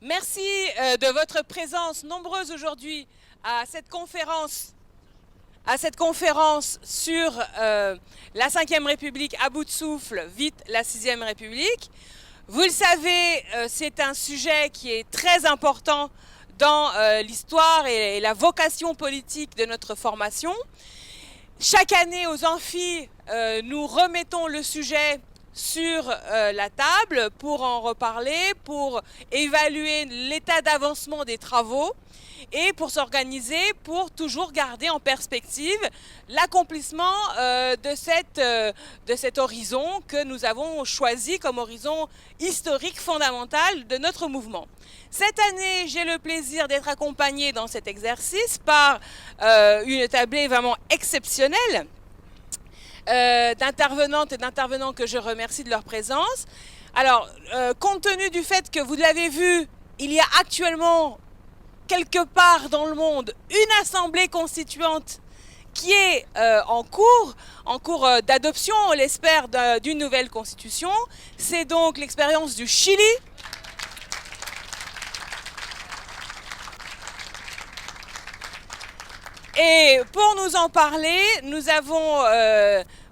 Merci de votre présence nombreuse aujourd'hui à cette conférence sur la 5e République à bout de souffle, vite la 6e République. Vous le savez, c'est un sujet qui est très important dans l'histoire et la vocation politique de notre formation. Chaque année aux amphis, nous remettons le sujet sur la table pour en reparler, pour évaluer l'état d'avancement des travaux et pour s'organiser, pour toujours garder en perspective l'accomplissement de cet horizon que nous avons choisi comme horizon historique fondamental de notre mouvement. Cette année, j'ai le plaisir d'être accompagnée dans cet exercice par une tablée vraiment exceptionnelle d'intervenantes et d'intervenants que je remercie de leur présence. Alors, compte tenu du fait que vous l'avez vu, il y a actuellement quelque part dans le monde une assemblée constituante qui est en cours d'adoption, on l'espère, d'une nouvelle constitution. C'est donc l'expérience du Chili. Et pour nous en parler, nous avons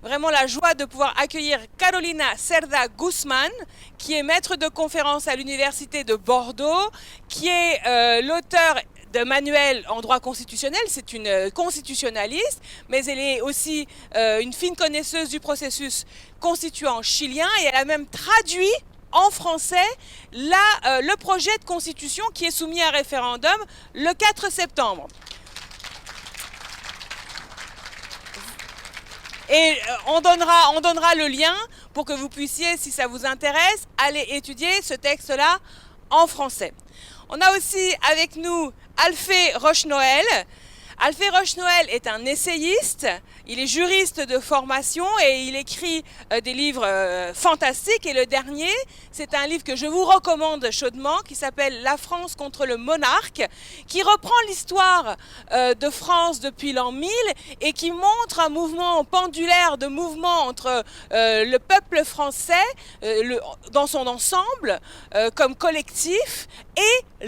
vraiment la joie de pouvoir accueillir Carolina Cerda Guzmán, qui est maître de conférence à l'Université de Bordeaux, qui est l'auteur de manuels en droit constitutionnel. C'est une constitutionnaliste, mais elle est aussi une fine connaisseuse du processus constituant chilien, et elle a même traduit en français le projet de constitution qui est soumis à référendum le 4 septembre. Et on donnera le lien pour que vous puissiez, si ça vous intéresse, aller étudier ce texte-là en français. On a aussi avec nous Alphée Roche-Noël. Alphée Roche-Noël est un essayiste, il est juriste de formation et il écrit des livres fantastiques. Et le dernier, c'est un livre que je vous recommande chaudement qui s'appelle « La France contre le monarque », qui reprend l'histoire de France depuis l'an 1000 et qui montre un mouvement pendulaire de mouvement entre le peuple français dans son ensemble comme collectif et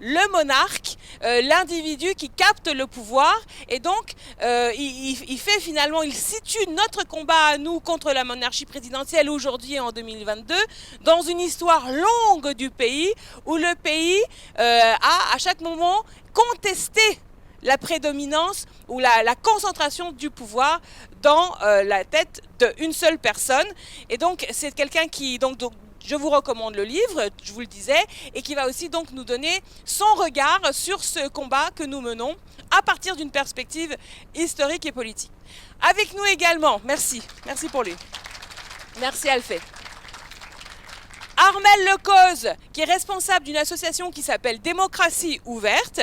le monarque, l'individu qui capte le pouvoir. Et donc il fait finalement, il situe notre combat à nous contre la monarchie présidentielle aujourd'hui en 2022 dans une histoire longue du pays où le pays a à chaque moment contesté la prédominance ou la concentration du pouvoir dans la tête d'une seule personne. Et donc c'est quelqu'un qui donc je vous recommande le livre, je vous le disais, et qui va aussi donc nous donner son regard sur ce combat que nous menons à partir d'une perspective historique et politique. Avec nous également, merci pour lui, merci Alphée, Armelle Lecause, qui est responsable d'une association qui s'appelle Démocratie Ouverte.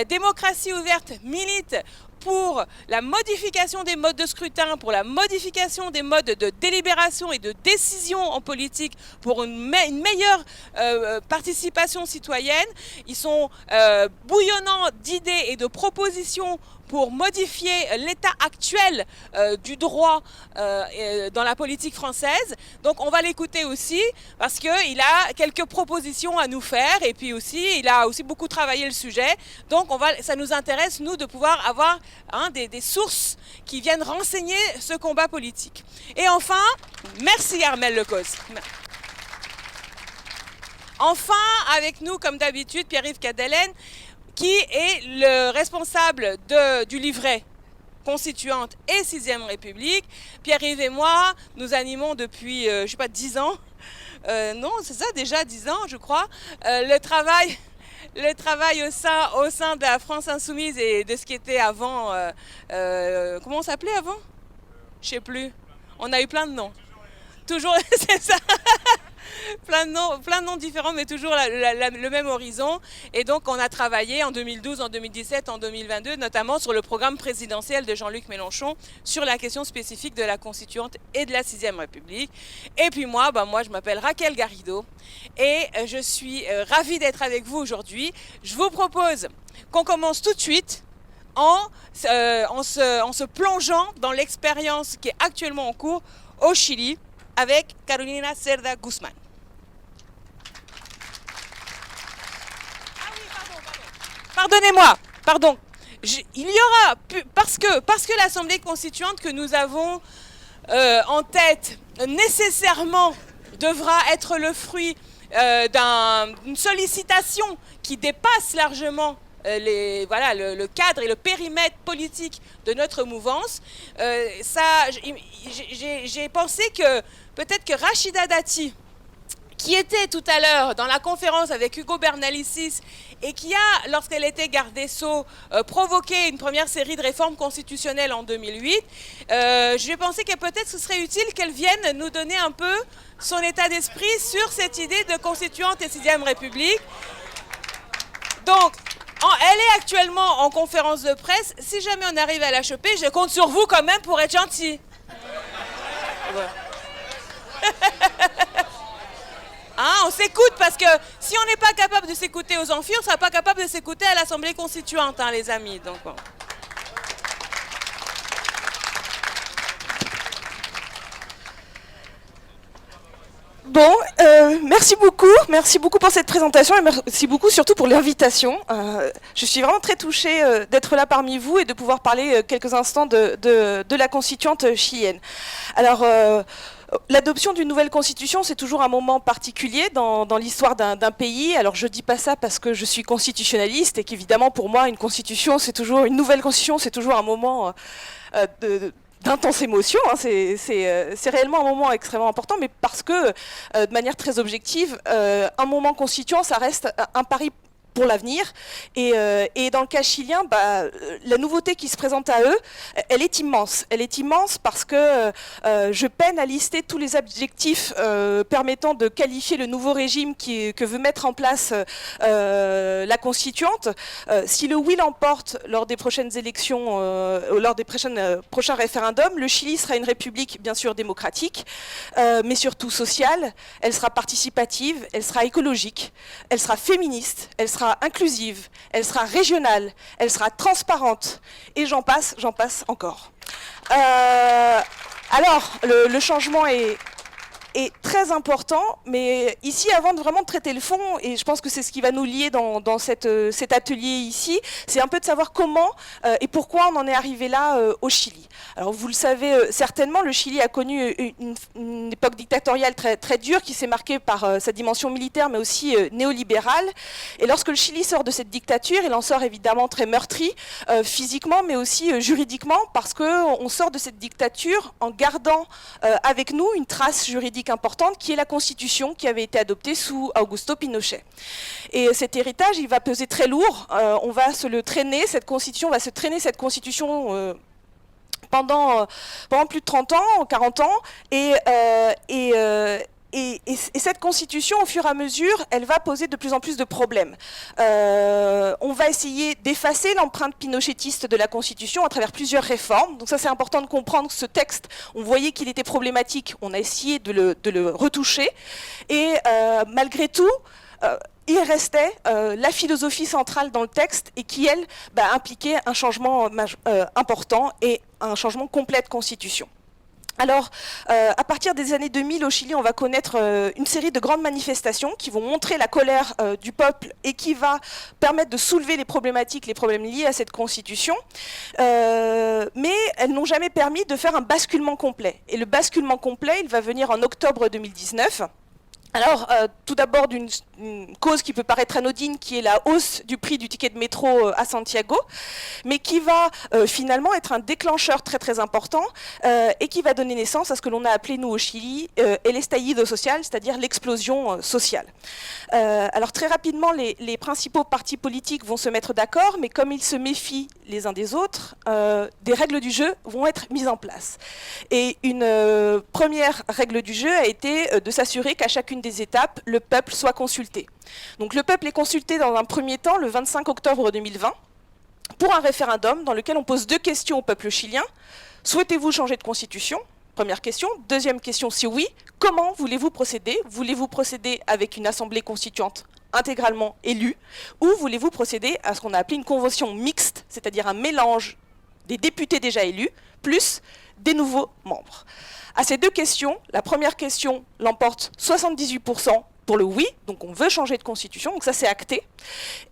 Démocratie Ouverte milite pour la modification des modes de scrutin, pour la modification des modes de délibération et de décision en politique, pour une meilleure participation citoyenne. Ils sont bouillonnants d'idées et de propositions pour modifier l'état actuel du droit dans la politique française. Donc on va l'écouter aussi parce qu'il a quelques propositions à nous faire, et puis aussi il a aussi beaucoup travaillé le sujet. Donc ça nous intéresse, nous, de pouvoir avoir des sources qui viennent renseigner ce combat politique. Et enfin, merci Armelle Lecause. Enfin, avec nous, comme d'habitude, Pierre-Yves Cadellen, qui est le responsable du livret constituante et 6e République. Pierre-Yves et moi, nous animons depuis, je sais pas, 10 ans. Non, c'est ça, déjà 10 ans, je crois. Le travail au sein de la France Insoumise et de ce qui était avant. Comment on s'appelait avant? Je sais plus. On a eu plein de noms. Toujours, c'est ça. Plein de noms différents, mais toujours le même horizon. Et donc on a travaillé en 2012, en 2017, en 2022, notamment sur le programme présidentiel de Jean-Luc Mélenchon sur la question spécifique de la Constituante et de la 6e République. Et puis moi, je m'appelle Raquel Garrido et je suis ravie d'être avec vous aujourd'hui. Je vous propose qu'on commence tout de suite en se plongeant dans l'expérience qui est actuellement en cours au Chili avec Carolina Cerda Guzmán. Pardonnez-moi, pardon. Il y aura, parce que l'Assemblée constituante que nous avons en tête nécessairement devra être le fruit d'une sollicitation qui dépasse largement le cadre et le périmètre politique de notre mouvance. J'ai pensé que peut-être que Rachida Dati, qui était tout à l'heure dans la conférence avec Hugo Bernalicis et qui a, lorsqu'elle était garde des Sceaux, provoqué une première série de réformes constitutionnelles en 2008, je pensais que peut-être ce serait utile qu'elle vienne nous donner un peu son état d'esprit sur cette idée de constituante et 6e République. Donc, elle est actuellement en conférence de presse. Si jamais on arrive à la choper, je compte sur vous quand même pour être gentil. Voilà. Hein, on s'écoute parce que si on n'est pas capable de s'écouter aux amphis, on ne sera pas capable de s'écouter à l'Assemblée constituante, hein, les amis. Donc, bon. Bon, merci beaucoup pour cette présentation et merci beaucoup surtout pour l'invitation. Je suis vraiment très touchée d'être là parmi vous et de pouvoir parler quelques instants de la constituante chilienne. Alors, l'adoption d'une nouvelle constitution, c'est toujours un moment particulier dans l'histoire d'un pays. Alors, je dis pas ça parce que je suis constitutionnaliste et qu'évidemment, pour moi, une nouvelle constitution, c'est toujours un moment d'intense émotion, hein. C'est réellement un moment extrêmement important, mais parce que, de manière très objective, un moment constituant, ça reste un pari pour l'avenir. Et dans le cas chilien, la nouveauté qui se présente à eux, elle est immense. Elle est immense parce que je peine à lister tous les adjectifs permettant de qualifier le nouveau régime que veut mettre en place la constituante. Si le oui l'emporte lors des prochaines élections, lors des prochains référendums, le Chili sera une république bien sûr démocratique, mais surtout sociale. Elle sera participative, elle sera écologique, elle sera féministe, elle sera inclusive, elle sera régionale, elle sera transparente, et j'en passe encore. Alors, le changement est très important, mais ici, avant de vraiment traiter le fond, et je pense que c'est ce qui va nous lier dans cet atelier ici, c'est un peu de savoir comment et pourquoi on en est arrivé là au Chili. Alors vous le savez certainement, le Chili a connu une époque dictatoriale très, très dure qui s'est marquée par sa dimension militaire mais aussi néolibérale. Et lorsque le Chili sort de cette dictature, il en sort évidemment très meurtri, physiquement mais aussi juridiquement, parce qu'on sort de cette dictature en gardant avec nous une trace juridique importante qui est la Constitution qui avait été adoptée sous Augusto Pinochet. Et cet héritage, il va peser très lourd. On va se le traîner, cette Constitution pendant plus de 30 ans, 40 ans, et cette constitution, au fur et à mesure, elle va poser de plus en plus de problèmes. On va essayer d'effacer l'empreinte pinochetiste de la constitution à travers plusieurs réformes. Donc ça, c'est important de comprendre que ce texte, on voyait qu'il était problématique, on a essayé de le retoucher. Et malgré tout, il restait la philosophie centrale dans le texte et qui, elle, impliquait un changement important et un changement complet de constitution. Alors, à partir des années 2000, au Chili, on va connaître une série de grandes manifestations qui vont montrer la colère du peuple et qui va permettre de soulever les problèmes liés à cette constitution. Mais elles n'ont jamais permis de faire un basculement complet. Et le basculement complet, il va venir en octobre 2019. Alors, tout d'abord d'une cause qui peut paraître anodine, qui est la hausse du prix du ticket de métro à Santiago, mais qui va finalement être un déclencheur très très important et qui va donner naissance à ce que l'on a appelé, nous au Chili, el estallido social, c'est-à-dire l'explosion sociale. Alors très rapidement, les principaux partis politiques vont se mettre d'accord, mais comme ils se méfient les uns des autres, des règles du jeu vont être mises en place. Et une première règle du jeu a été de s'assurer qu'à chacune des étapes, le peuple soit consulté. Donc le peuple est consulté dans un premier temps le 25 octobre 2020 pour un référendum dans lequel on pose deux questions au peuple chilien. Souhaitez-vous changer de constitution ? Première question. Deuxième question, si oui, comment voulez-vous procéder ? Voulez-vous procéder avec une assemblée constituante intégralement élue ou voulez-vous procéder à ce qu'on a appelé une convention mixte, c'est-à-dire un mélange des députés déjà élus plus des nouveaux membres ? À ces deux questions, la première question l'emporte 78% pour le oui, donc on veut changer de constitution, donc ça c'est acté.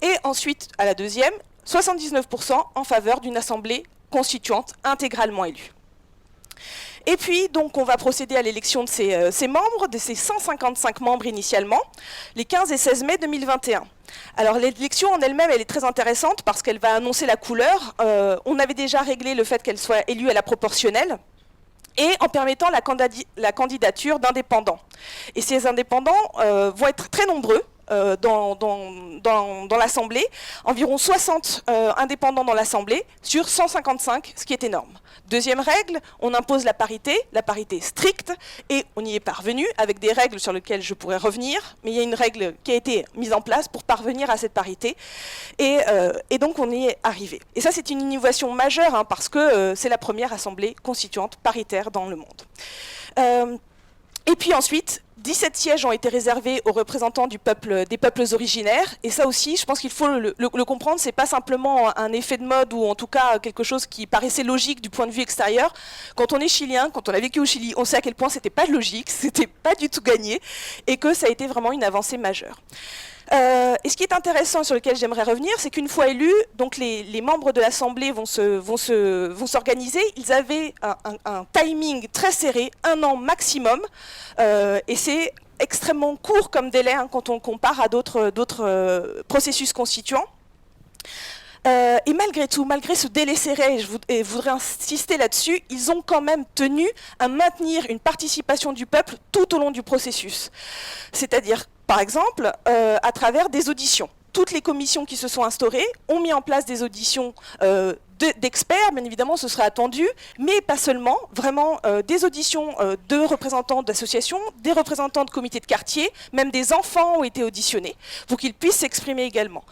Et ensuite, à la deuxième, 79% en faveur d'une assemblée constituante intégralement élue. Et puis, donc, on va procéder à l'élection de ces membres, de ces 155 membres initialement, les 15 et 16 mai 2021. Alors, l'élection en elle-même, elle est très intéressante parce qu'elle va annoncer la couleur. On avait déjà réglé le fait qu'elle soit élue à la proportionnelle, et en permettant la candidature d'indépendants. Et ces indépendants vont être très nombreux dans l'Assemblée, environ 60 indépendants dans l'Assemblée sur 155, ce qui est énorme. Deuxième règle, on impose la parité stricte, et on y est parvenu avec des règles sur lesquelles je pourrais revenir, mais il y a une règle qui a été mise en place pour parvenir à cette parité, et donc on y est arrivé. Et ça, c'est une innovation majeure, hein, parce que c'est la première assemblée constituante paritaire dans le monde. Et puis ensuite, 17 sièges ont été réservés aux représentants des peuples originaires. Et ça aussi, je pense qu'il faut le comprendre, c'est pas simplement un effet de mode ou en tout cas quelque chose qui paraissait logique du point de vue extérieur. Quand on est chilien, quand on a vécu au Chili, on sait à quel point c'était pas logique, c'était pas du tout gagné et que ça a été vraiment une avancée majeure. Et ce qui est intéressant, sur lequel j'aimerais revenir, c'est qu'une fois élus, donc les membres de l'Assemblée vont s'organiser. Ils avaient un timing très serré, 1 an maximum, et c'est extrêmement court comme délai, hein, quand on compare à d'autres processus constituants. Et malgré tout, malgré ce délai serré, et je voudrais insister là-dessus, ils ont quand même tenu à maintenir une participation du peuple tout au long du processus. C'est-à-dire, par exemple, à travers des auditions. Toutes les commissions qui se sont instaurées ont mis en place des auditions d'experts, bien évidemment, ce serait attendu, mais pas seulement, vraiment des auditions de représentants d'associations, des représentants de comités de quartier, même des enfants ont été auditionnés pour qu'ils puissent s'exprimer également.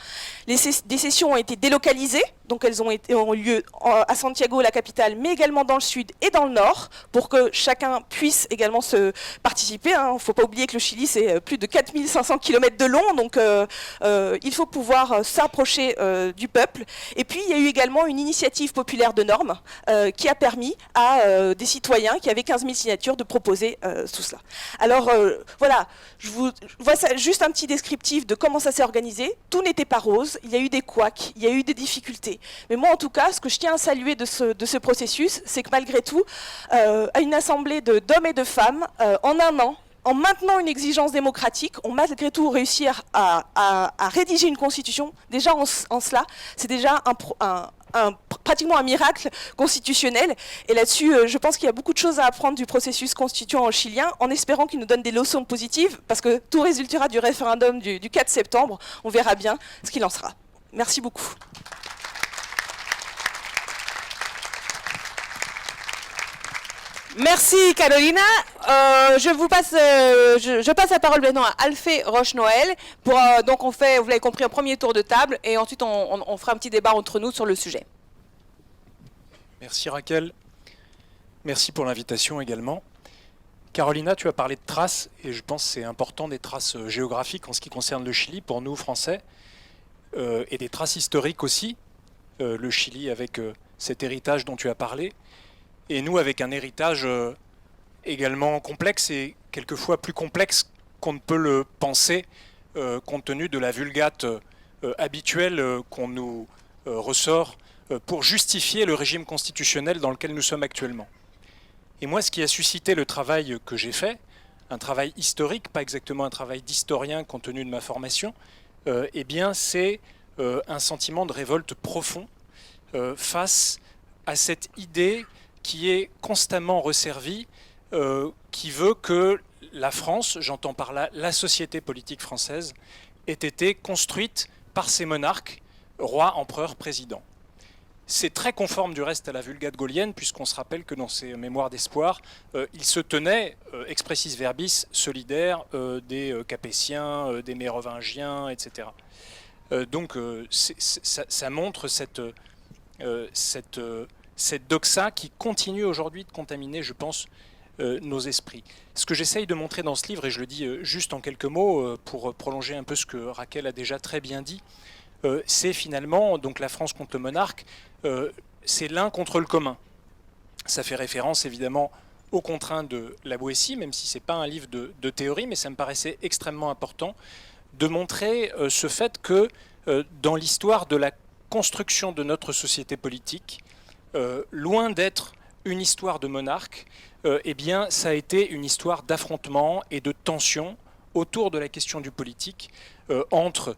Des sessions ont été délocalisées, donc elles ont eu lieu à Santiago, la capitale, mais également dans le sud et dans le nord, pour que chacun puisse également se participer. Il ne faut pas oublier que le Chili, c'est plus de 4500 km de long, donc il faut pouvoir s'approcher du peuple. Et puis, il y a eu également une initiative populaire de normes qui a permis à des citoyens qui avaient 15 000 signatures de proposer tout cela. Alors, voilà, je vois ça, juste un petit descriptif de comment ça s'est organisé. Tout n'était pas rose, il y a eu des couacs, il y a eu des difficultés. Mais moi, en tout cas, ce que je tiens à saluer de ce processus, c'est que malgré tout, à une assemblée d'hommes et de femmes, en 1 an, en maintenant une exigence démocratique, on malgré tout réussi à rédiger une constitution. Déjà en cela, c'est déjà pratiquement un miracle constitutionnel. Et là-dessus, je pense qu'il y a beaucoup de choses à apprendre du processus constituant chilien, en espérant qu'il nous donne des leçons positives, parce que tout résultera du référendum du 4 septembre. On verra bien ce qu'il en sera. Merci beaucoup. Merci Carolina. Je passe la parole maintenant à Alphée Roche-Noël. Donc vous l'avez compris, un premier tour de table et ensuite on fera un petit débat entre nous sur le sujet. Merci Raquel. Merci pour l'invitation également. Carolina, tu as parlé de traces et je pense que c'est important, des traces géographiques en ce qui concerne le Chili pour nous Français et des traces historiques aussi. Le Chili avec cet héritage dont tu as parlé. Et nous, avec un héritage également complexe et quelquefois plus complexe qu'on ne peut le penser, compte tenu de la vulgate habituelle qu'on nous ressort pour justifier le régime constitutionnel dans lequel nous sommes actuellement. Et moi, ce qui a suscité le travail que j'ai fait, un travail historique, pas exactement un travail d'historien compte tenu de ma formation, eh bien, c'est un sentiment de révolte profond face à cette idée qui est constamment resservie, qui veut que la France, j'entends par là la société politique française, ait été construite par ses monarques, rois, empereurs, présidents. C'est très conforme du reste à la vulgate gaulienne, puisqu'on se rappelle que dans ses mémoires d'espoir, il se tenait, expressis verbis, solidaire des Capétiens, des Mérovingiens, etc. Donc ça montre cette doxa qui continue aujourd'hui de contaminer, je pense, nos esprits. Ce que j'essaye de montrer dans ce livre, et je le dis juste en quelques mots pour prolonger un peu ce que Raquel a déjà très bien dit, c'est finalement, donc la France contre le monarque, c'est l'un contre le commun. Ça fait référence évidemment aux contraintes de la Boétie, même si ce n'est pas un livre de théorie, mais ça me paraissait extrêmement important de montrer ce fait que dans l'histoire de la construction de notre société politique, loin d'être une histoire de monarque, eh bien, ça a été une histoire d'affrontement et de tension autour de la question du politique entre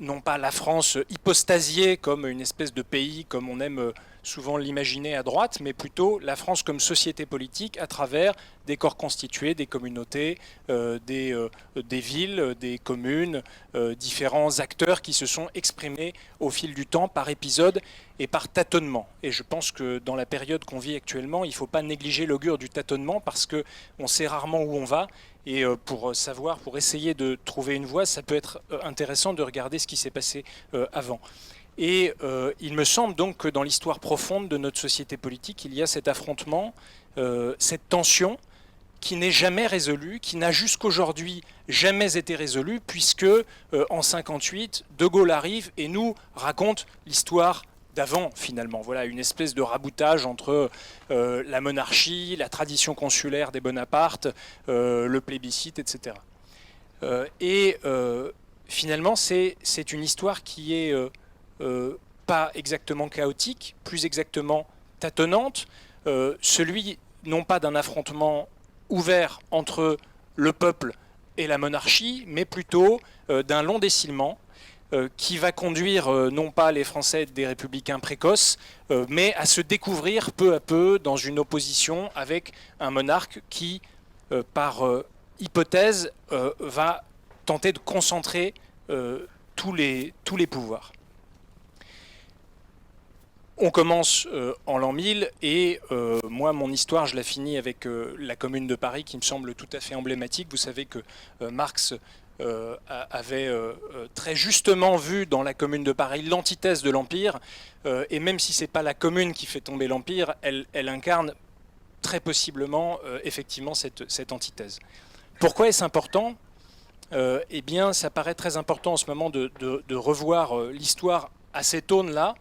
non pas la France hypostasiée comme une espèce de pays comme on aime souvent l'imaginer à droite, mais plutôt la France comme société politique à travers des corps constitués, des communautés, des villes, des communes, différents acteurs qui se sont exprimés au fil du temps par épisode et par tâtonnement. Et je pense que dans la période qu'on vit actuellement, il ne faut pas négliger l'augure du tâtonnement parce qu'on sait rarement où on va. Et pour savoir, pour essayer de trouver une voie, ça peut être intéressant de regarder ce qui s'est passé avant. Et il me semble donc que dans l'histoire profonde de notre société politique, il y a cet affrontement, cette tension qui n'est jamais résolue, qui n'a jusqu'aujourd'hui jamais été résolue, puisque en 1958, De Gaulle arrive et nous raconte l'histoire d'avant, finalement. Voilà, une espèce de raboutage entre la monarchie, la tradition consulaire des Bonaparte, le plébiscite, etc. Finalement, c'est une histoire qui est pas exactement chaotique, plus exactement tâtonnante, celui non pas d'un affrontement ouvert entre le peuple et la monarchie, mais plutôt d'un long décilement qui va conduire non pas les Français des républicains précoces, mais à se découvrir peu à peu dans une opposition avec un monarque qui, par hypothèse, va tenter de concentrer tous les pouvoirs. On commence en l'an 1000 et moi, mon histoire, je la finis avec la Commune de Paris qui me semble tout à fait emblématique. Vous savez que Marx avait très justement vu dans la Commune de Paris l'antithèse de l'Empire, et même si ce n'est pas la Commune qui fait tomber l'Empire, elle incarne très possiblement effectivement cette antithèse. Pourquoi est-ce important ? Eh bien, ça paraît très important en ce moment de revoir l'histoire à cette aune-là,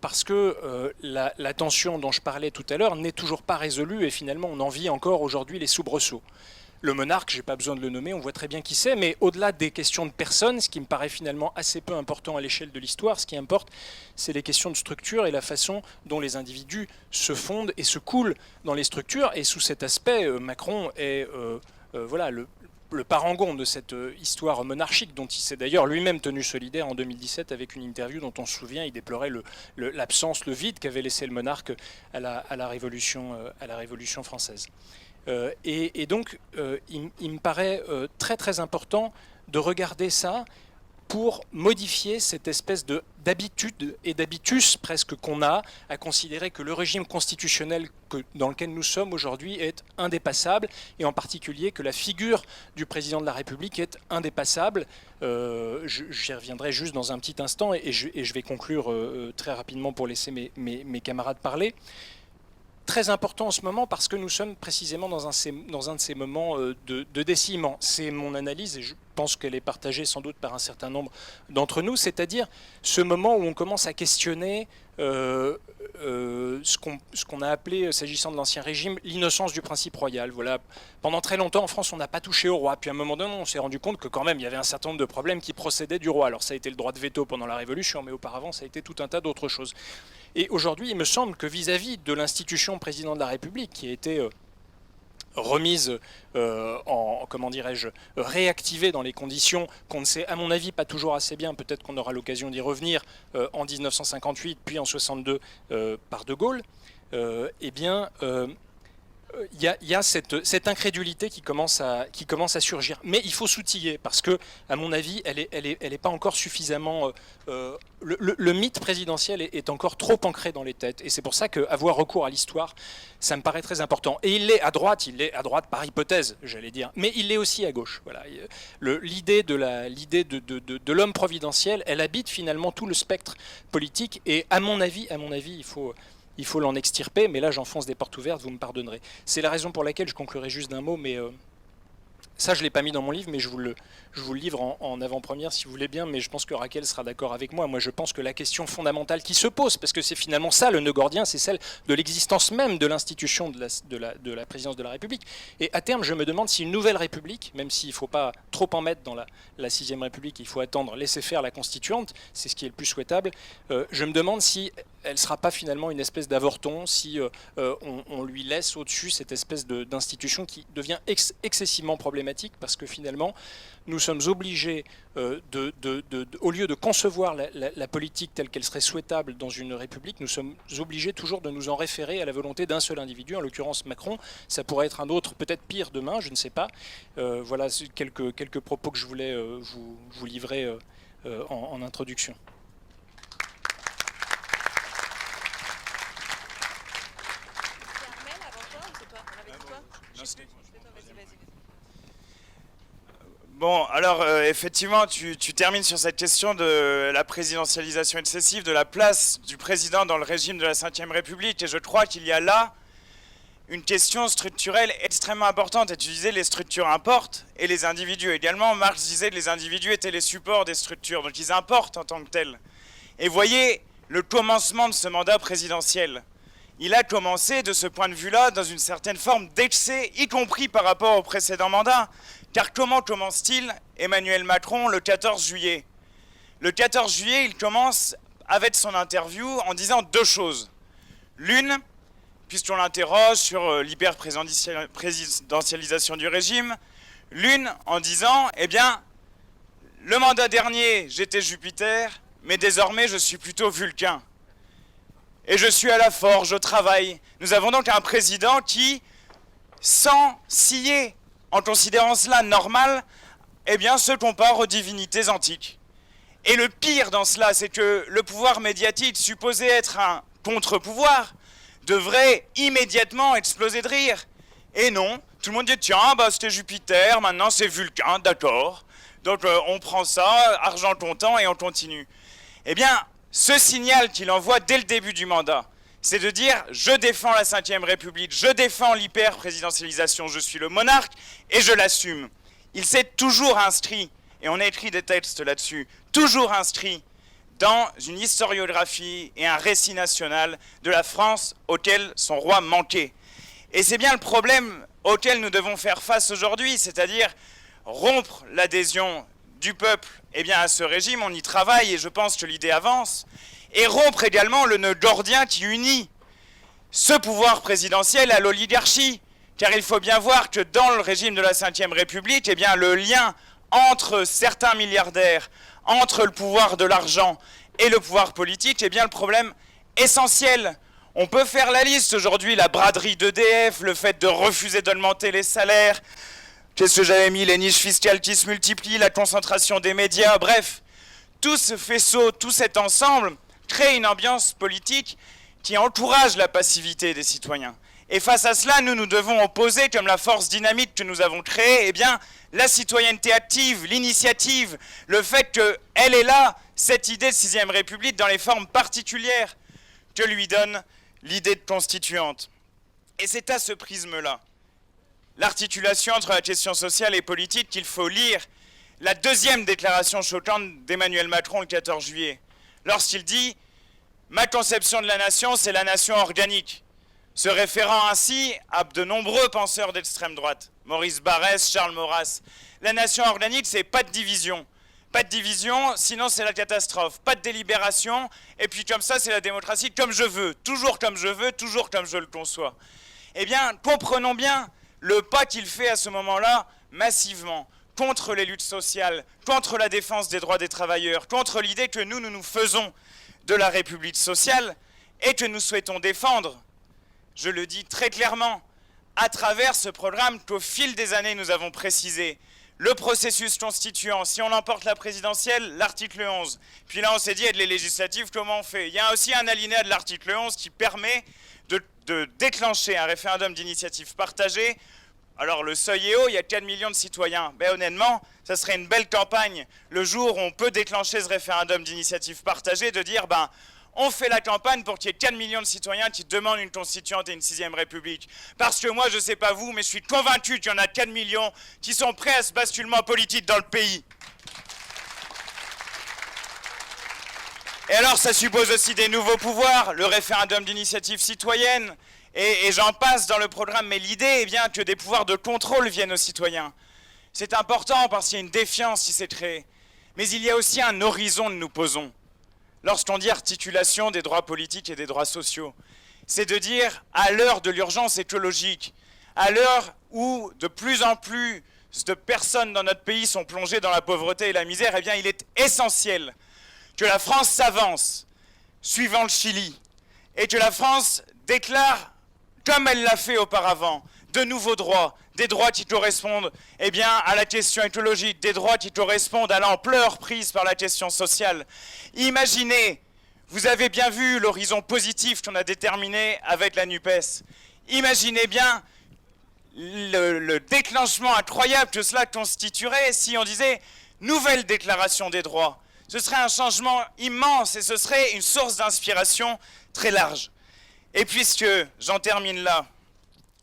parce que la tension dont je parlais tout à l'heure n'est toujours pas résolue et finalement on en vit encore aujourd'hui les soubresauts. Le monarque, je n'ai pas besoin de le nommer, on voit très bien qui c'est, mais au-delà des questions de personnes, ce qui me paraît finalement assez peu important à l'échelle de l'histoire, ce qui importe, c'est les questions de structure et la façon dont les individus se fondent et se coulent dans les structures. Et sous cet aspect, Macron est voilà, le parangon de cette histoire monarchique dont il s'est d'ailleurs lui-même tenu solidaire en 2017 avec une interview dont on se souvient, il déplorait l'absence, le vide qu'avait laissé le monarque à la Révolution française. Et donc, il me paraît très très important de regarder ça pour modifier cette espèce d'habitude et d'habitus presque qu'on a à considérer que le régime constitutionnel dans lequel nous sommes aujourd'hui est indépassable, et en particulier que la figure du président de la République est indépassable. J'y reviendrai juste dans un petit instant et je vais conclure très rapidement pour laisser mes camarades parler. Très important en ce moment parce que nous sommes précisément dans un de ces moments de décilement. C'est mon analyse et je pense qu'elle est partagée sans doute par un certain nombre d'entre nous, c'est-à-dire ce moment où on commence à questionner ce qu'on a appelé, s'agissant de l'Ancien Régime, l'innocence du principe royal. Voilà. Pendant très longtemps en France on n'a pas touché au roi, puis à un moment donné on s'est rendu compte que quand même il y avait un certain nombre de problèmes qui procédaient du roi. Alors ça a été le droit de veto pendant la Révolution, mais auparavant ça a été tout un tas d'autres choses. Et aujourd'hui, il me semble que vis-à-vis de l'institution président de la République, qui a été remise comment dirais-je, réactivée dans les conditions qu'on ne sait, à mon avis, pas toujours assez bien, peut-être qu'on aura l'occasion d'y revenir, en 1958, puis en 62 par De Gaulle, eh bien, il y a cette incrédulité qui commence à surgir. Mais il faut s'outiller parce que, à mon avis, elle est pas encore suffisamment. Le mythe présidentiel est encore trop ancré dans les têtes. Et c'est pour ça qu'avoir recours à l'histoire, ça me paraît très important. Et il est à droite par hypothèse, j'allais dire. Mais il l'est aussi à gauche. Voilà. L'idée de l'homme providentiel, elle habite finalement tout le spectre politique. Et à mon avis, il faut l'en extirper, mais là j'enfonce des portes ouvertes, vous me pardonnerez. C'est la raison pour laquelle je conclurai juste d'un mot, mais ça je ne l'ai pas mis dans mon livre, mais je vous le livre en avant-première si vous voulez bien, mais je pense que Raquel sera d'accord avec moi. Moi je pense que la question fondamentale qui se pose, parce que c'est finalement ça le nœud gordien, c'est celle de l'existence même de l'institution de la présidence de la République. Et à terme, je me demande si une nouvelle République, même s'il ne faut pas trop en mettre dans la 6e République, il faut attendre, laisser faire la constituante, c'est ce qui est le plus souhaitable, je me demande si elle ne sera pas finalement une espèce d'avorton, si on lui laisse au-dessus cette espèce d'institution qui devient excessivement problématique, parce que finalement, nous sommes obligés, au lieu de concevoir la politique telle qu'elle serait souhaitable dans une république, nous sommes obligés toujours de nous en référer à la volonté d'un seul individu, en l'occurrence Macron. Ça pourrait être un autre, peut-être pire demain, je ne sais pas. Voilà quelques propos que je voulais vous livrer en introduction. Bon, alors effectivement, tu termines sur cette question de la présidentialisation excessive, de la place du président dans le régime de la Ve République. Et je crois qu'il y a là une question structurelle extrêmement importante. Et tu disais les structures importent et les individus également. Marx disait que les individus étaient les supports des structures, donc ils importent en tant que tels. Et voyez le commencement de ce mandat présidentiel. Il a commencé de ce point de vue-là dans une certaine forme d'excès, y compris par rapport au précédent mandat. Car comment commence-t-il, Emmanuel Macron, le 14 juillet? Le 14 juillet, il commence avec son interview en disant deux choses. L'une, puisqu'on l'interroge sur l'hyper-présidentialisation du régime, l'une en disant, eh bien, le mandat dernier, j'étais Jupiter, mais désormais, je suis plutôt Vulcain. Et je suis à la forge, je travaille. Nous avons donc un président qui, sans scier, en considérant cela normal, eh bien, se compare aux divinités antiques. Et le pire dans cela, c'est que le pouvoir médiatique, supposé être un contre-pouvoir, devrait immédiatement exploser de rire. Et non, tout le monde dit, tiens, bah, c'était Jupiter, maintenant c'est Vulcain, d'accord. Donc on prend ça, argent comptant, et on continue. Eh bien, ce signal qu'il envoie dès le début du mandat, c'est de dire « je défends la Ve République, je défends l'hyper-présidentialisation, je suis le monarque et je l'assume ». Il s'est toujours inscrit, et on a écrit des textes là-dessus, toujours inscrit dans une historiographie et un récit national de la France auquel son roi manquait. Et c'est bien le problème auquel nous devons faire face aujourd'hui, c'est-à-dire rompre l'adhésion du peuple à ce régime, on y travaille et je pense que l'idée avance, et rompre également le nœud gordien qui unit ce pouvoir présidentiel à l'oligarchie. Car il faut bien voir que dans le régime de la Ve République, le lien entre certains milliardaires, entre le pouvoir de l'argent et le pouvoir politique, le problème essentiel. On peut faire la liste aujourd'hui, la braderie d'EDF, le fait de refuser d'augmenter les salaires, qu'est-ce que j'avais mis, les niches fiscales qui se multiplient, la concentration des médias, bref. Tout ce faisceau, tout cet ensemble crée une ambiance politique qui encourage la passivité des citoyens. Et face à cela, nous devons opposer, comme la force dynamique que nous avons créée, la citoyenneté active, l'initiative, le fait qu'elle est là, cette idée de 6e République, dans les formes particulières que lui donne l'idée de constituante. Et c'est à ce prisme-là, l'articulation entre la question sociale et politique, qu'il faut lire la deuxième déclaration choquante d'Emmanuel Macron le 14 juillet, lorsqu'il dit « Ma conception de la nation, c'est la nation organique », se référant ainsi à de nombreux penseurs d'extrême droite, Maurice Barrès, Charles Maurras. La nation organique, c'est pas de division. Pas de division, sinon c'est la catastrophe. Pas de délibération, et puis comme ça, c'est la démocratie comme je veux, toujours comme je veux, toujours comme je le conçois. Comprenons bien le pas qu'il fait à ce moment-là, massivement, contre les luttes sociales, contre la défense des droits des travailleurs, contre l'idée que nous faisons de la République sociale et que nous souhaitons défendre. Je le dis très clairement, à travers ce programme qu'au fil des années nous avons précisé, le processus constituant, si on emporte la présidentielle, l'article 11. Puis là on s'est dit, et les législatives, comment on fait? Il y a aussi un alinéa de l'article 11 qui permet de déclencher un référendum d'initiative partagée. Alors le seuil est haut, il y a 4 millions de citoyens. Honnêtement, ça serait une belle campagne, le jour où on peut déclencher ce référendum d'initiative partagée, de dire, on fait la campagne pour qu'il y ait 4 millions de citoyens qui demandent une constituante et une 6e République. Parce que moi, je ne sais pas vous, mais je suis convaincu qu'il y en a 4 millions qui sont prêts à ce basculement politique dans le pays. Et alors, ça suppose aussi des nouveaux pouvoirs, le référendum d'initiative citoyenne, et j'en passe dans le programme. Mais l'idée est bien que des pouvoirs de contrôle viennent aux citoyens. C'est important parce qu'il y a une défiance qui s'est créée. Mais il y a aussi un horizon que nous posons. Lorsqu'on dit articulation des droits politiques et des droits sociaux, c'est de dire, à l'heure de l'urgence écologique, à l'heure où de plus en plus de personnes dans notre pays sont plongées dans la pauvreté et la misère, eh bien, il est essentiel que la France s'avance, suivant le Chili, et que la France déclare, comme elle l'a fait auparavant, de nouveaux droits, des droits qui correspondent eh bien, à la question écologique, des droits qui correspondent à l'ampleur prise par la question sociale. Imaginez, vous avez bien vu l'horizon positif qu'on a déterminé avec la NUPES. Imaginez bien le déclenchement incroyable que cela constituerait si on disait « nouvelle déclaration des droits ». Ce serait un changement immense et ce serait une source d'inspiration très large. Et puisque, j'en termine là,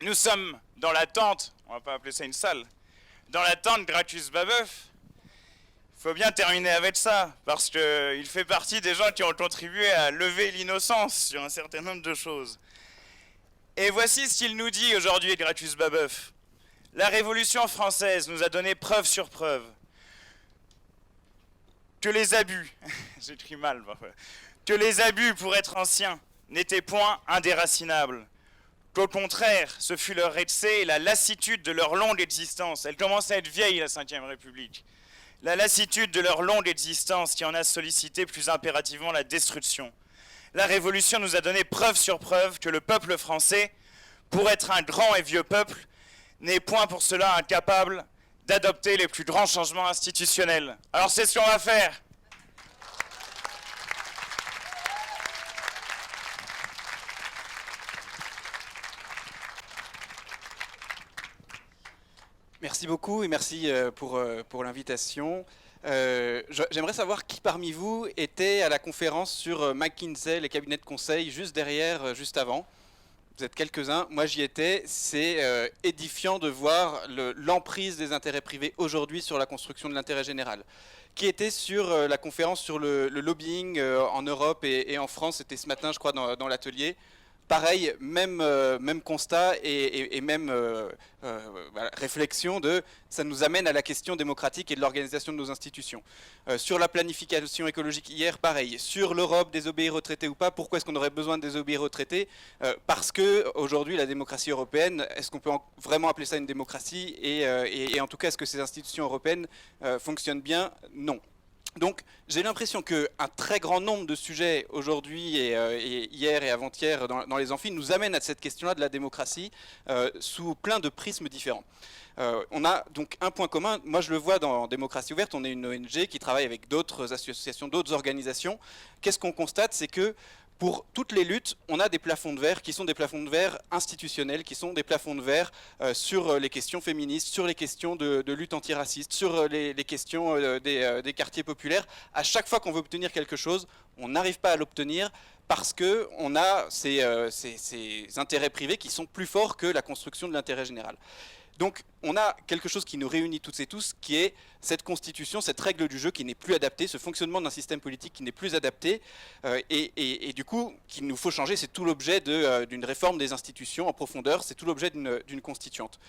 nous sommes dans l'attente, on va pas appeler ça une salle, dans l'attente Gracchus Babeuf, il faut bien terminer avec ça, parce qu'il fait partie des gens qui ont contribué à lever l'innocence sur un certain nombre de choses. Et voici ce qu'il nous dit aujourd'hui, Gracchus Babeuf. La Révolution française nous a donné preuve sur preuve que les abus, j'écris mal parfois, que les abus, pour être anciens, n'étaient point indéracinables. Qu'au contraire, ce fut leur excès et la lassitude de leur longue existence. Elle commence à être vieille, la Ve République. La lassitude de leur longue existence qui en a sollicité plus impérativement la destruction. La Révolution nous a donné preuve sur preuve que le peuple français, pour être un grand et vieux peuple, n'est point pour cela incapable d'adopter les plus grands changements institutionnels. Alors c'est ce qu'on va faire. Merci beaucoup et merci pour l'invitation. J'aimerais savoir qui parmi vous était à la conférence sur McKinsey, les cabinets de conseil, juste derrière, juste avant. Vous êtes quelques-uns, moi j'y étais. C'est édifiant de voir l'emprise des intérêts privés aujourd'hui sur la construction de l'intérêt général. Qui était sur la conférence sur le lobbying en Europe et en France, c'était ce matin je crois dans l'atelier. Pareil, même constat et même voilà, réflexion de ça nous amène à la question démocratique et de l'organisation de nos institutions. Sur la planification écologique hier, pareil. Sur l'Europe, désobéir aux traités ou pas, pourquoi est-ce qu'on aurait besoin de désobéir aux traités? Parce que aujourd'hui, la démocratie européenne, est-ce qu'on peut vraiment appeler ça une démocratie et en tout cas, est-ce que ces institutions européennes fonctionnent bien? Non. Donc j'ai l'impression qu'un très grand nombre de sujets aujourd'hui et hier et avant-hier dans les amphis nous amènent à cette question-là de la démocratie sous plein de prismes différents. On a donc un point commun, moi je le vois dans Démocratie Ouverte, on est une ONG qui travaille avec d'autres associations, d'autres organisations. Qu'est-ce qu'on constate? C'est que pour toutes les luttes, on a des plafonds de verre qui sont des plafonds de verre institutionnels, qui sont des plafonds de verre sur les questions féministes, sur les questions de lutte antiraciste, sur les questions des quartiers populaires. À chaque fois qu'on veut obtenir quelque chose, on n'arrive pas à l'obtenir parce qu'on a ces intérêts privés qui sont plus forts que la construction de l'intérêt général. Donc on a quelque chose qui nous réunit toutes et tous, qui est cette constitution, cette règle du jeu qui n'est plus adaptée, ce fonctionnement d'un système politique qui n'est plus adapté, et du coup, qu'il nous faut changer. C'est tout l'objet d'une réforme des institutions en profondeur, c'est tout l'objet d'une constituante.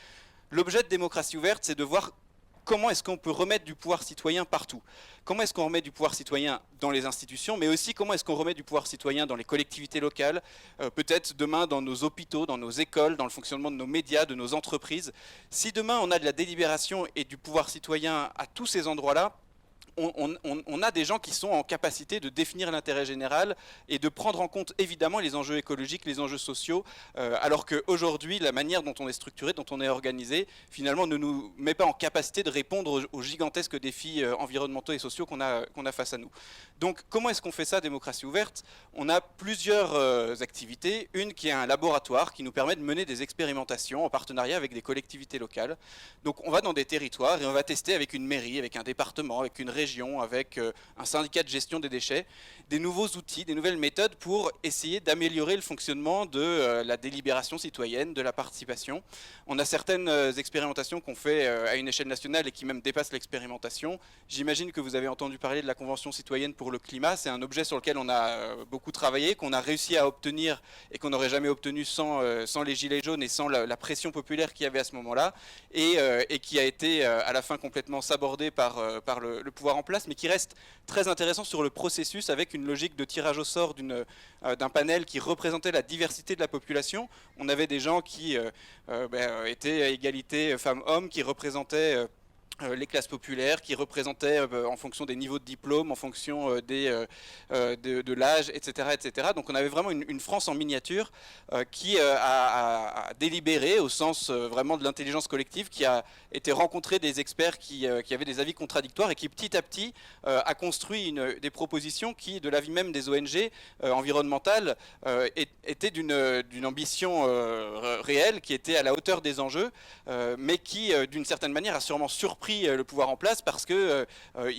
L'objet de Démocratie Ouverte, c'est de voir comment est-ce qu'on peut remettre du pouvoir citoyen partout. Comment est-ce qu'on remet du pouvoir citoyen dans les institutions, mais aussi comment est-ce qu'on remet du pouvoir citoyen dans les collectivités locales, peut-être demain dans nos hôpitaux, dans nos écoles, dans le fonctionnement de nos médias, de nos entreprises. Si demain on a de la délibération et du pouvoir citoyen à tous ces endroits-là, on a des gens qui sont en capacité de définir l'intérêt général et de prendre en compte évidemment les enjeux écologiques, les enjeux sociaux, alors qu'aujourd'hui, la manière dont on est structuré, dont on est organisé, finalement ne nous met pas en capacité de répondre aux gigantesques défis environnementaux et sociaux qu'on a face à nous. Donc comment est-ce qu'on fait ça, Démocratie Ouverte? On a plusieurs activités. Une qui est un laboratoire qui nous permet de mener des expérimentations en partenariat avec des collectivités locales. Donc on va dans des territoires et on va tester avec une mairie, avec un département, avec une région, régions, avec un syndicat de gestion des déchets, des nouveaux outils, des nouvelles méthodes pour essayer d'améliorer le fonctionnement de la délibération citoyenne, de la participation. On a certaines expérimentations qu'on fait à une échelle nationale et qui même dépassent l'expérimentation. J'imagine que vous avez entendu parler de la Convention citoyenne pour le climat. C'est un objet sur lequel on a beaucoup travaillé, qu'on a réussi à obtenir et qu'on n'aurait jamais obtenu sans les Gilets jaunes et sans la pression populaire qu'il y avait à ce moment-là, et qui a été à la fin complètement sabordé par le pouvoir en place, mais qui reste très intéressant sur le processus, avec une logique de tirage au sort d'un panel qui représentait la diversité de la population. On avait des gens qui étaient à égalité femmes-hommes, qui représentaient les classes populaires, qui représentaient en fonction des niveaux de diplôme, en fonction de l'âge, etc., etc. Donc on avait vraiment une France en miniature qui a délibéré au sens vraiment de l'intelligence collective, qui a été rencontrer des experts qui avaient des avis contradictoires et qui petit à petit a construit des propositions qui, de l'avis même des ONG environnementales, étaient d'une ambition réelle, qui était à la hauteur des enjeux, mais qui, d'une certaine manière, a sûrement surpris le pouvoir en place parce qu'il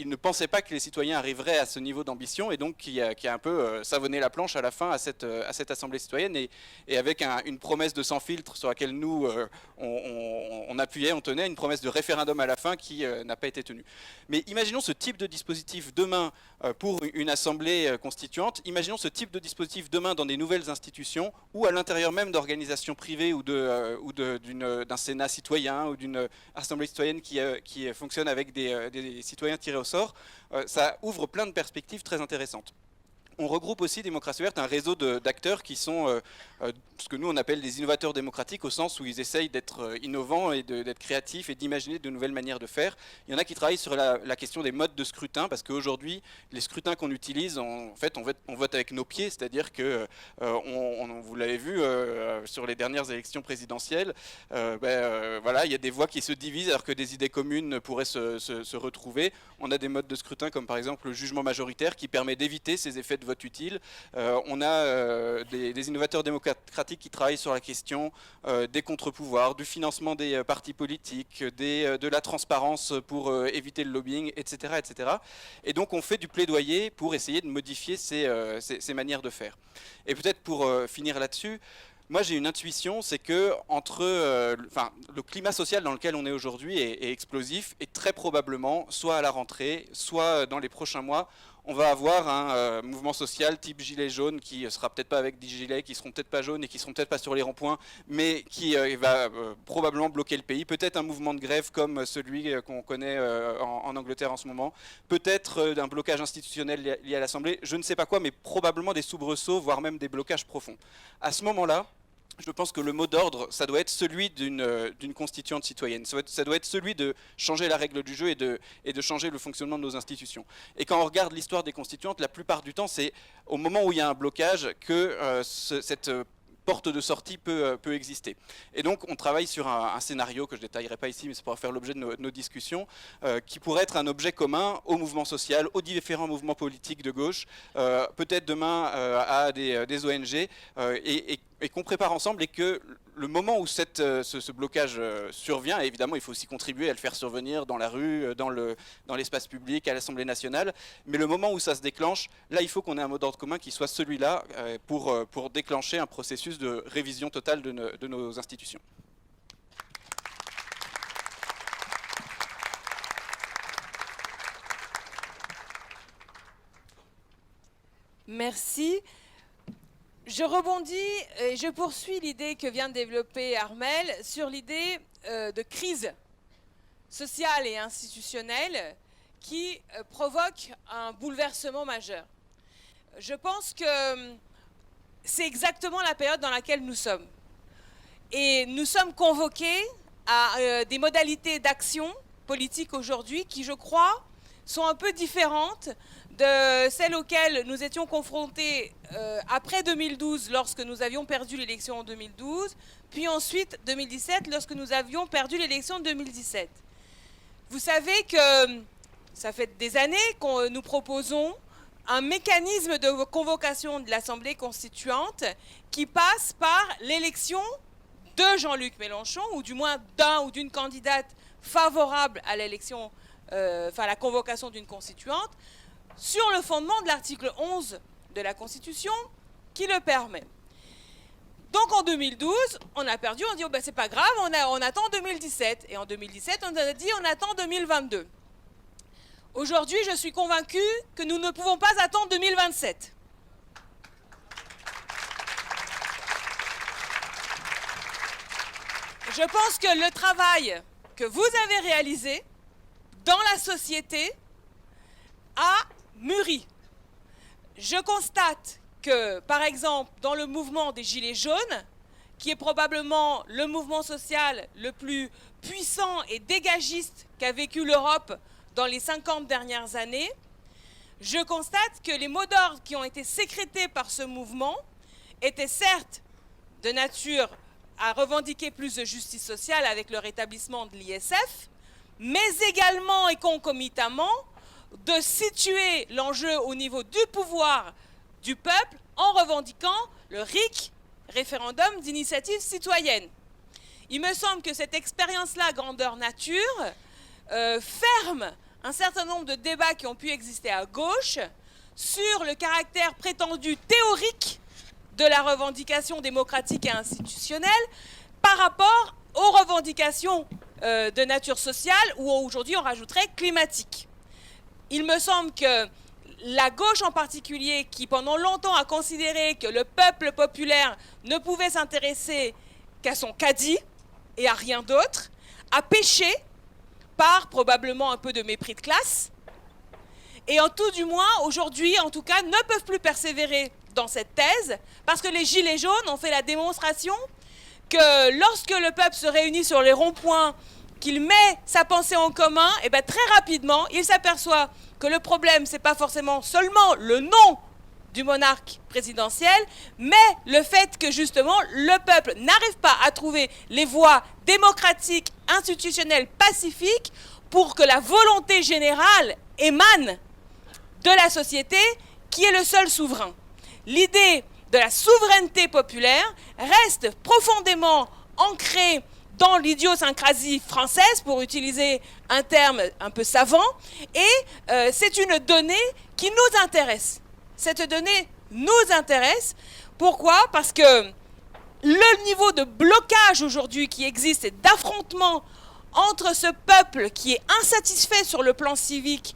ne pensait pas que les citoyens arriveraient à ce niveau d'ambition, et donc qui a un peu savonné la planche à la fin à cette assemblée citoyenne, et avec une promesse de sans filtre sur laquelle nous on appuyait, on tenait, une promesse de référendum à la fin qui n'a pas été tenue. Mais imaginons ce type de dispositif demain pour une assemblée constituante, imaginons ce type de dispositif demain dans des nouvelles institutions ou à l'intérieur même d'organisations privées ou d'un Sénat citoyen ou d'une assemblée citoyenne qui fonctionne avec des citoyens tirés au sort. Ça ouvre plein de perspectives très intéressantes. On regroupe aussi Démocratie Ouverte un réseau d'acteurs qui sont ce que nous on appelle des innovateurs démocratiques, au sens où ils essayent d'être innovants et d'être créatifs et d'imaginer de nouvelles manières de faire. Il y en a qui travaillent sur la question des modes de scrutin, parce qu'aujourd'hui les scrutins qu'on utilise, en fait on vote avec nos pieds, c'est-à-dire que vous l'avez vu sur les dernières élections présidentielles, voilà, il y a des voix qui se divisent alors que des idées communes pourraient se retrouver. On a des modes de scrutin comme par exemple le jugement majoritaire qui permet d'éviter ces effets de vote utile. On a des innovateurs démocratiques qui travaillent sur la question des contre-pouvoirs, du financement des partis politiques, de la transparence pour éviter le lobbying, etc., etc. Et donc on fait du plaidoyer pour essayer de modifier ces manières de faire. Et peut-être pour finir là-dessus, moi j'ai une intuition, c'est que le climat social dans lequel on est aujourd'hui est explosif, et très probablement, soit à la rentrée, soit dans les prochains mois, on va avoir un mouvement social type gilet jaune qui sera peut-être pas avec des gilets, qui seront peut-être pas jaunes et qui seront peut-être pas sur les ronds-points, mais qui va probablement bloquer le pays. Peut-être un mouvement de grève comme celui qu'on connaît en Angleterre en ce moment. Peut-être un blocage institutionnel lié à l'Assemblée. Je ne sais pas quoi, mais probablement des soubresauts, voire même des blocages profonds. À ce moment-là, je pense que le mot d'ordre, ça doit être celui d'une constituante citoyenne. Ça doit être celui de changer la règle du jeu et de changer le fonctionnement de nos institutions. Et quand on regarde l'histoire des constituantes, la plupart du temps, c'est au moment où il y a un blocage que cette porte de sortie peut exister. Et donc on travaille sur un scénario que je ne détaillerai pas ici, mais ça pourra faire l'objet de nos discussions, qui pourrait être un objet commun au mouvement social, aux différents mouvements politiques de gauche, peut-être demain à des ONG, et qu'on prépare ensemble, et que le moment où ce blocage survient, et évidemment il faut aussi contribuer à le faire survenir dans la rue, dans l'espace public, à l'Assemblée nationale, mais le moment où ça se déclenche, là il faut qu'on ait un mot d'ordre commun qui soit celui-là pour déclencher un processus de révision totale de nos institutions. Merci. Je rebondis et je poursuis l'idée que vient de développer Armel sur l'idée de crise sociale et institutionnelle qui provoque un bouleversement majeur. Je pense que c'est exactement la période dans laquelle nous sommes. Et nous sommes convoqués à des modalités d'action politique aujourd'hui qui, je crois, sont un peu différentes de celles auxquelles nous étions confrontés après 2012, lorsque nous avions perdu l'élection en 2012, puis ensuite 2017, lorsque nous avions perdu l'élection de 2017. Vous savez que ça fait des années que nous proposons un mécanisme de convocation de l'Assemblée constituante qui passe par l'élection de Jean-Luc Mélenchon, ou du moins d'un ou d'une candidate favorable à l'élection la convocation d'une constituante, sur le fondement de l'article 11 de la Constitution qui le permet. Donc en 2012, on a perdu, on dit oh ben c'est pas grave, on attend 2017. Et en 2017, on a dit on attend 2022. Aujourd'hui, je suis convaincue que nous ne pouvons pas attendre 2027. Je pense que le travail que vous avez réalisé dans la société a mûri. Je constate que, par exemple, dans le mouvement des Gilets jaunes, qui est probablement le mouvement social le plus puissant et dégagiste qu'a vécu l'Europe dans les 50 dernières années, je constate que les mots d'ordre qui ont été sécrétés par ce mouvement étaient certes de nature à revendiquer plus de justice sociale avec le rétablissement de l'ISF, mais également et concomitamment de situer l'enjeu au niveau du pouvoir du peuple en revendiquant le RIC, référendum d'initiative citoyenne. Il me semble que cette expérience-là, grandeur nature, ferme un certain nombre de débats qui ont pu exister à gauche sur le caractère prétendu théorique de la revendication démocratique et institutionnelle par rapport aux revendications de nature sociale ou aujourd'hui on rajouterait climatique. Il me semble que la gauche en particulier, qui pendant longtemps a considéré que le peuple populaire ne pouvait s'intéresser qu'à son caddie et à rien d'autre, a péché par probablement un peu de mépris de classe et en tout du moins aujourd'hui en tout cas ne peuvent plus persévérer dans cette thèse parce que les Gilets jaunes ont fait la démonstration que lorsque le peuple se réunit sur les ronds-points, qu'il met sa pensée en commun, et bien très rapidement il s'aperçoit que le problème c'est pas forcément seulement le nom du monarque présidentiel, mais le fait que justement le peuple n'arrive pas à trouver les voies démocratiques, institutionnelles, pacifiques pour que la volonté générale émane de la société qui est le seul souverain. L'idée de la souveraineté populaire reste profondément ancrée dans l'idiosyncrasie française, pour utiliser un terme un peu savant, et c'est une donnée qui nous intéresse. Cette donnée nous intéresse. Pourquoi ? Parce que le niveau de blocage aujourd'hui qui existe et d'affrontement entre ce peuple qui est insatisfait sur le plan civique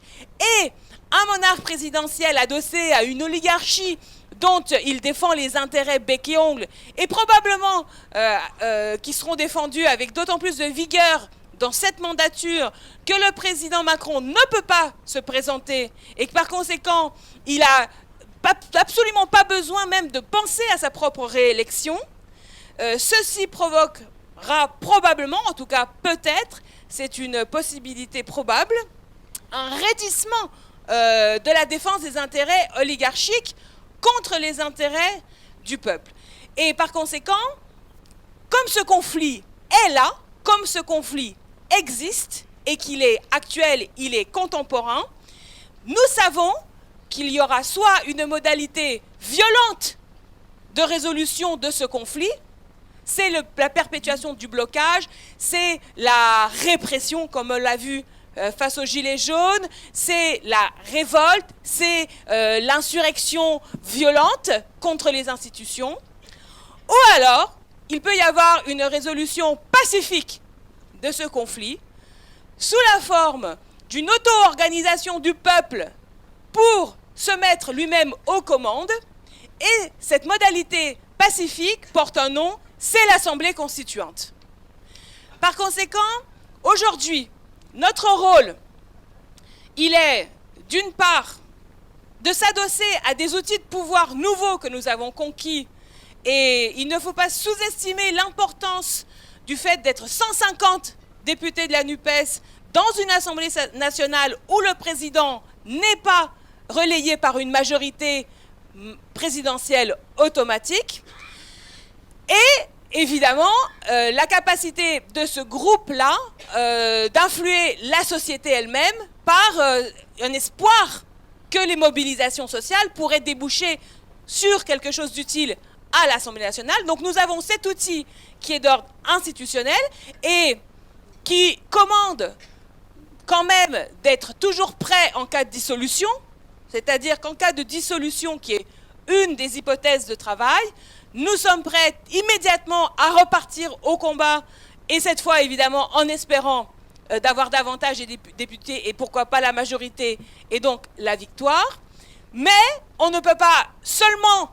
et un monarque présidentiel adossé à une oligarchie dont il défend les intérêts bec et ongle, et probablement qui seront défendus avec d'autant plus de vigueur dans cette mandature que le président Macron ne peut pas se présenter et que par conséquent, il n'a absolument pas besoin même de penser à sa propre réélection. Ceci provoquera probablement, en tout cas peut-être, c'est une possibilité probable, un raidissement de la défense des intérêts oligarchiques contre les intérêts du peuple. Et par conséquent, comme ce conflit est là, comme ce conflit existe et qu'il est actuel, il est contemporain, nous savons qu'il y aura soit une modalité violente de résolution de ce conflit, c'est la perpétuation du blocage, c'est la répression, comme on l'a vu face aux Gilets jaunes, c'est la révolte, c'est l'insurrection violente contre les institutions. Ou alors, il peut y avoir une résolution pacifique de ce conflit sous la forme d'une auto-organisation du peuple pour se mettre lui-même aux commandes. Et cette modalité pacifique porte un nom, c'est l'Assemblée constituante. Par conséquent, aujourd'hui, notre rôle, il est, d'une part, de s'adosser à des outils de pouvoir nouveaux que nous avons conquis, et il ne faut pas sous-estimer l'importance du fait d'être 150 députés de la NUPES dans une Assemblée nationale où le président n'est pas relayé par une majorité présidentielle automatique, et évidemment, la capacité de ce groupe-là d'influer la société elle-même par un espoir que les mobilisations sociales pourraient déboucher sur quelque chose d'utile à l'Assemblée nationale. Donc nous avons cet outil qui est d'ordre institutionnel et qui commande quand même d'être toujours prêt en cas de dissolution, c'est-à-dire qu'en cas de dissolution, qui est une des hypothèses de travail, nous sommes prêts immédiatement à repartir au combat, et cette fois évidemment en espérant d'avoir davantage de députés et pourquoi pas la majorité et donc la victoire. Mais on ne peut pas seulement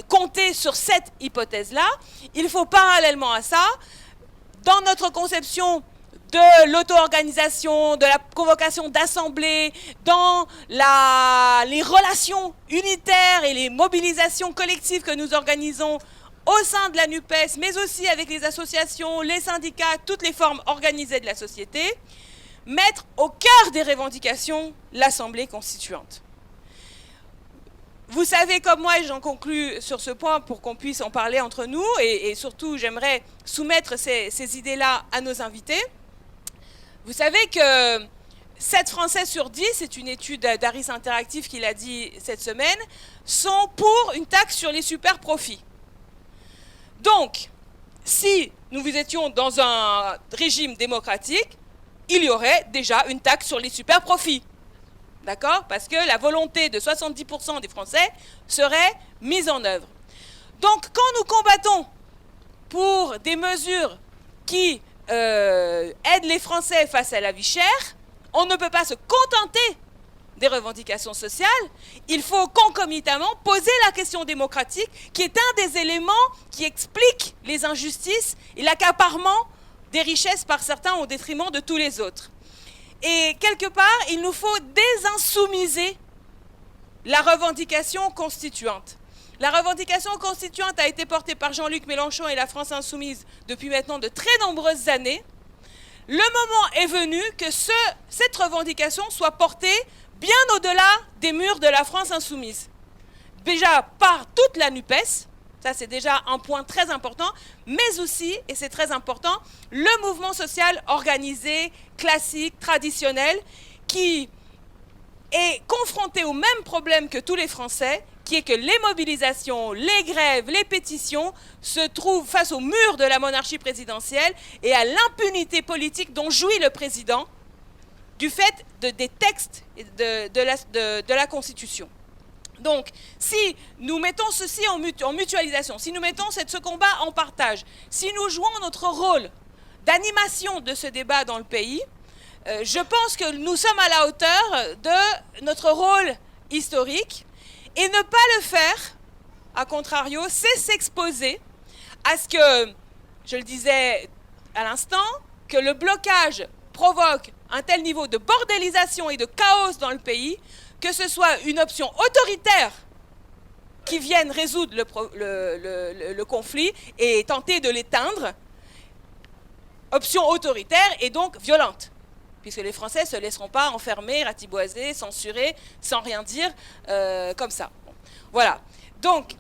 compter sur cette hypothèse-là. Il faut parallèlement à ça, dans notre conception de l'auto-organisation, de la convocation d'assemblées, dans les relations unitaires et les mobilisations collectives que nous organisons au sein de la NUPES, mais aussi avec les associations, les syndicats, toutes les formes organisées de la société, mettre au cœur des revendications l'Assemblée constituante. Vous savez comme moi, et j'en conclus sur ce point pour qu'on puisse en parler entre nous, et surtout j'aimerais soumettre ces idées-là à nos invités. Vous savez que 7 Français sur 10, c'est une étude d'Aris Interactive qui l'a dit cette semaine, sont pour une taxe sur les super profits. Donc, si nous étions dans un régime démocratique, il y aurait déjà une taxe sur les super profits. D'accord? Parce que la volonté de 70% des Français serait mise en œuvre. Donc, quand nous combattons pour des mesures qui aident les Français face à la vie chère, on ne peut pas se contenter des revendications sociales. Il faut concomitamment poser la question démocratique, qui est un des éléments qui explique les injustices et l'accaparement des richesses par certains au détriment de tous les autres. Et quelque part, il nous faut désinsoumiser la revendication constituante. La revendication constituante a été portée par Jean-Luc Mélenchon et la France Insoumise depuis maintenant de très nombreuses années. Le moment est venu que cette revendication soit portée bien au-delà des murs de la France Insoumise. Déjà par toute la NUPES, ça c'est déjà un point très important, mais aussi, et c'est très important, le mouvement social organisé, classique, traditionnel, qui est confronté au même problème que tous les Français, qui est que les mobilisations, les grèves, les pétitions se trouvent face au mur de la monarchie présidentielle et à l'impunité politique dont jouit le président du fait des textes de la Constitution. Donc, si nous mettons ceci en mutualisation, si nous mettons ce combat en partage, si nous jouons notre rôle d'animation de ce débat dans le pays, je pense que nous sommes à la hauteur de notre rôle historique. Et ne pas le faire, à contrario, c'est s'exposer à ce que, je le disais à l'instant, que le blocage provoque un tel niveau de bordélisation et de chaos dans le pays, que ce soit une option autoritaire qui vienne résoudre le conflit et tenter de l'éteindre, option autoritaire et donc violente. Puisque les Français ne se laisseront pas enfermer, ratiboiser, censurer, sans rien dire, comme ça. Bon. Voilà. Donc,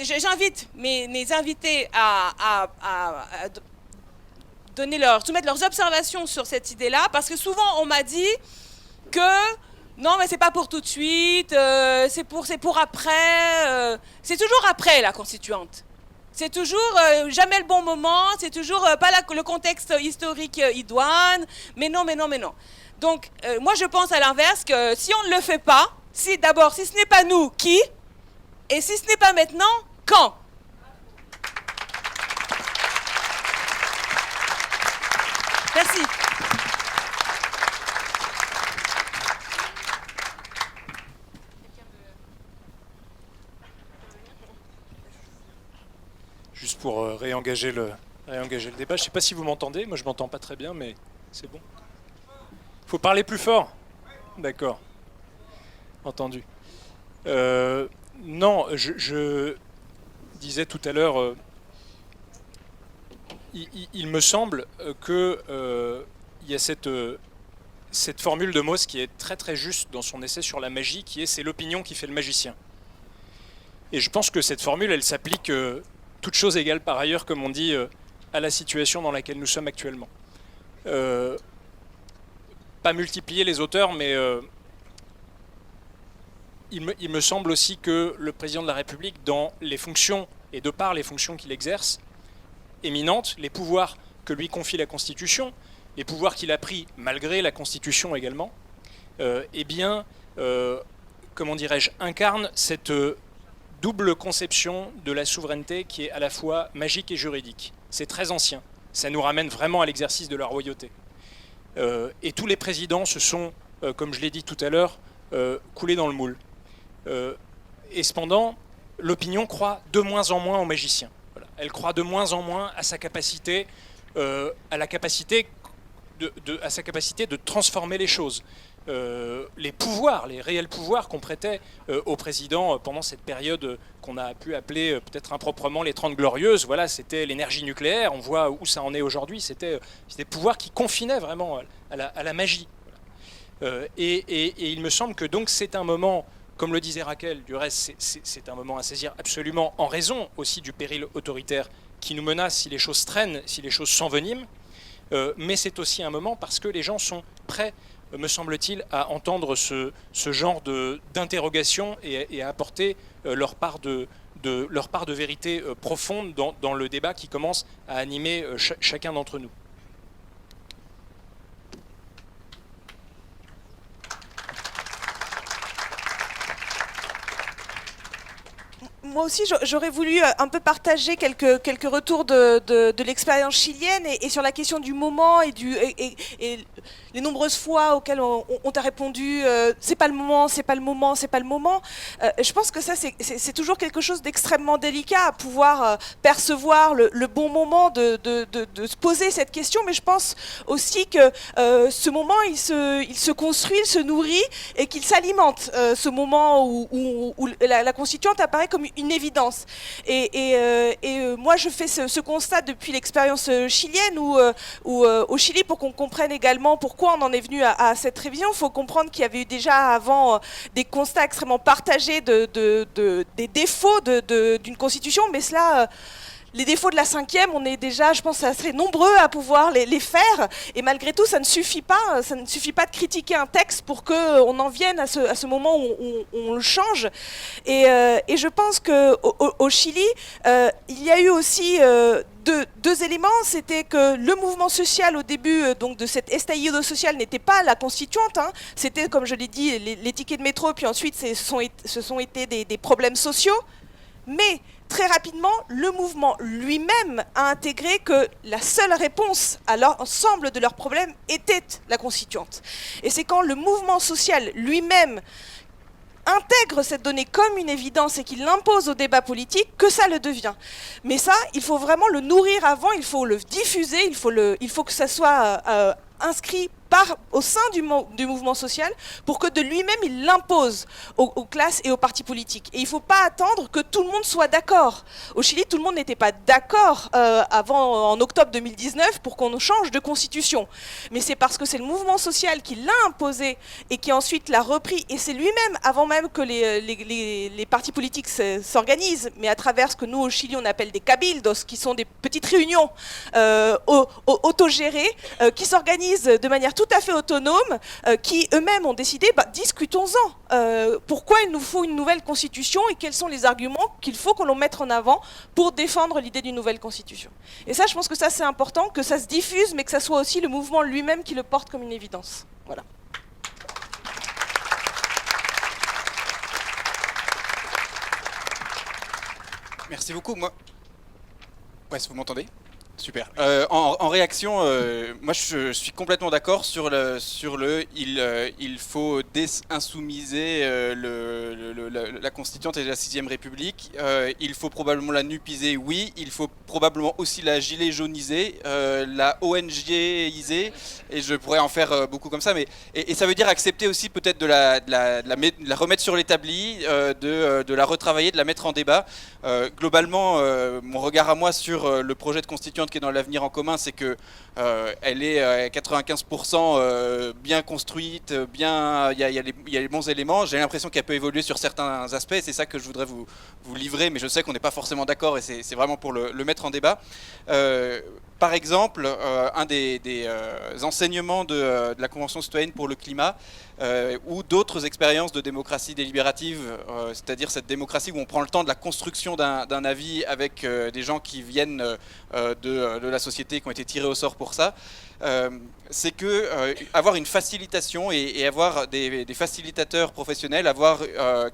j'invite mes invités à soumettre leurs observations sur cette idée-là, parce que souvent on m'a dit que non, mais c'est pas pour tout de suite, c'est pour après. C'est toujours après la constituante. C'est toujours jamais le bon moment, c'est toujours pas le contexte historique idoine, mais non. Donc, moi je pense à l'inverse, que si on ne le fait pas, si ce n'est pas nous, qui? Et si ce n'est pas maintenant, quand? Merci. Juste pour réengager le débat. Je ne sais pas si vous m'entendez. Moi, je ne m'entends pas très bien, mais c'est bon. Il faut parler plus fort. D'accord. Entendu. Non, je disais tout à l'heure, il me semble qu'il y a cette formule de Mauss qui est très très juste dans son essai sur la magie, qui est « c'est l'opinion qui fait le magicien ». Et je pense que cette formule, elle s'applique... toutes choses égales par ailleurs, comme on dit, à la situation dans laquelle nous sommes actuellement. Pas multiplier les auteurs, mais il me semble aussi que le président de la République, dans les fonctions, et de par les fonctions qu'il exerce, éminentes, les pouvoirs que lui confie la Constitution, les pouvoirs qu'il a pris malgré la Constitution également, eh bien, comment dirais-je, incarne cette double conception de la souveraineté qui est à la fois magique et juridique. C'est très ancien, ça nous ramène vraiment à l'exercice de la royauté. Et tous les présidents se sont, comme je l'ai dit tout à l'heure, coulés dans le moule. Et cependant, l'opinion croit de moins en moins aux magiciens. Voilà. Elle croit de moins en moins à sa capacité, à sa capacité de transformer les choses. Les pouvoirs, les réels pouvoirs qu'on prêtait au président pendant cette période qu'on a pu appeler peut-être improprement les 30 glorieuses, voilà, c'était l'énergie nucléaire, on voit où ça en est aujourd'hui, c'était des pouvoirs qui confinaient vraiment à la magie. Voilà. Et il me semble que donc c'est un moment, comme le disait Raquel, du reste c'est un moment à saisir absolument en raison aussi du péril autoritaire qui nous menace si les choses traînent, si les choses s'enveniment, mais c'est aussi un moment parce que les gens sont prêts, me semble-t-il, à entendre ce genre d'interrogation et à apporter leur part de vérité profonde dans le débat qui commence à animer chacun d'entre nous. Moi aussi, j'aurais voulu un peu partager quelques retours de l'expérience chilienne et sur la question du moment et les nombreuses fois auxquelles on t'a répondu c'est pas le moment, c'est pas le moment, c'est pas le moment. Je pense que ça, c'est toujours quelque chose d'extrêmement délicat à pouvoir percevoir le bon moment de se poser cette question, mais je pense aussi que ce moment, il se construit, il se nourrit et qu'il s'alimente. Ce moment où la constituante apparaît comme une évidence. Et moi, je fais ce constat depuis l'expérience chilienne où au Chili, pour qu'on comprenne également pourquoi on en est venu à cette révision, il faut comprendre qu'il y avait eu déjà avant des constats extrêmement partagés des défauts d'une constitution, mais cela... les défauts de la 5e, on est déjà, je pense, assez nombreux à pouvoir les faire. Et malgré tout, ça ne suffit pas. Ça ne suffit pas de critiquer un texte pour qu'on en vienne à ce moment où on le change. Et je pense qu'au Chili, il y a eu aussi deux éléments. C'était que le mouvement social au début donc de cette estallido social n'était pas la constituante. Hein. C'était, comme je l'ai dit, les tickets de métro. Puis ensuite, ce sont été des problèmes sociaux. Mais très rapidement, le mouvement lui-même a intégré que la seule réponse à l'ensemble de leurs problèmes était la constituante. Et c'est quand le mouvement social lui-même intègre cette donnée comme une évidence et qu'il l'impose au débat politique que ça le devient. Mais ça, il faut vraiment le nourrir avant, il faut le diffuser, il faut que ça soit inscrit au sein du mouvement social pour que de lui-même il l'impose aux classes et aux partis politiques. Et il ne faut pas attendre que tout le monde soit d'accord. Au Chili, tout le monde n'était pas d'accord en octobre 2019 pour qu'on change de constitution. Mais c'est parce que c'est le mouvement social qui l'a imposé et qui ensuite l'a repris. Et c'est lui-même, avant même que les partis politiques s'organisent, mais à travers ce que nous au Chili on appelle des cabildos, qui sont des petites réunions autogérées, qui s'organisent de manière tout à fait autonome, qui eux-mêmes ont décidé, discutons-en. Pourquoi il nous faut une nouvelle constitution et quels sont les arguments qu'il faut que l'on mette en avant pour défendre l'idée d'une nouvelle constitution. Et ça, je pense que ça c'est important, que ça se diffuse, mais que ça soit aussi le mouvement lui-même qui le porte comme une évidence. Voilà. Merci beaucoup. Moi, ouais, vous m'entendez ? Super. En réaction, moi je suis complètement d'accord sur il faut désinsoumiser la constituante et la 6ème République. Il faut probablement la nupiser, oui. Il faut probablement aussi la gilet jauniser, la ONGiser, et je pourrais en faire beaucoup comme ça. Mais et ça veut dire accepter aussi peut-être de la remettre sur l'établi, de la retravailler, de la mettre en débat. Globalement, mon regard à moi sur le projet de constituante qui est dans l'avenir en commun, c'est que elle est à 95% bien construite, il y a les bons éléments. J'ai l'impression qu'elle peut évoluer sur certains aspects, c'est ça que je voudrais vous livrer, mais je sais qu'on n'est pas forcément d'accord et c'est vraiment pour le mettre en débat. Par exemple, un des enseignements de la Convention citoyenne pour le climat, ou d'autres expériences de démocratie délibérative, c'est-à-dire cette démocratie où on prend le temps de la construction d'un avis avec des gens qui viennent de la société, qui ont été tirés au sort pour ça, c'est que avoir une facilitation et avoir des facilitateurs professionnels,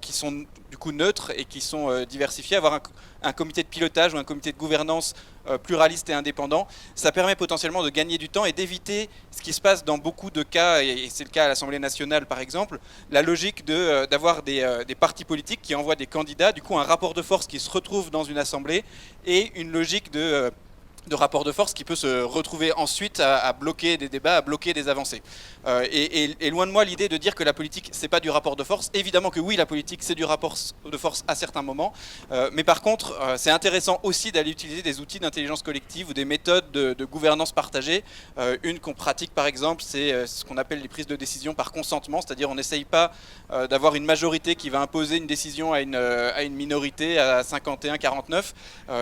qui sont du coup neutres et qui sont diversifiés, avoir un comité de pilotage ou un comité de gouvernance pluraliste et indépendant, ça permet potentiellement de gagner du temps et d'éviter ce qui se passe dans beaucoup de cas, et c'est le cas à l'Assemblée nationale par exemple, la logique d'avoir des partis politiques qui envoient des candidats, du coup un rapport de force qui se retrouve dans une assemblée, et une logique de rapport de force qui peut se retrouver ensuite à bloquer des débats, à bloquer des avancées. Et loin de moi l'idée de dire que la politique c'est pas du rapport de force. Évidemment que oui, la politique c'est du rapport de force à certains moments, mais par contre c'est intéressant aussi d'aller utiliser des outils d'intelligence collective ou des méthodes de gouvernance partagée. Une qu'on pratique par exemple, c'est ce qu'on appelle les prises de décision par consentement, c'est-à-dire on n'essaye pas d'avoir une majorité qui va imposer une décision à une minorité à 51-49,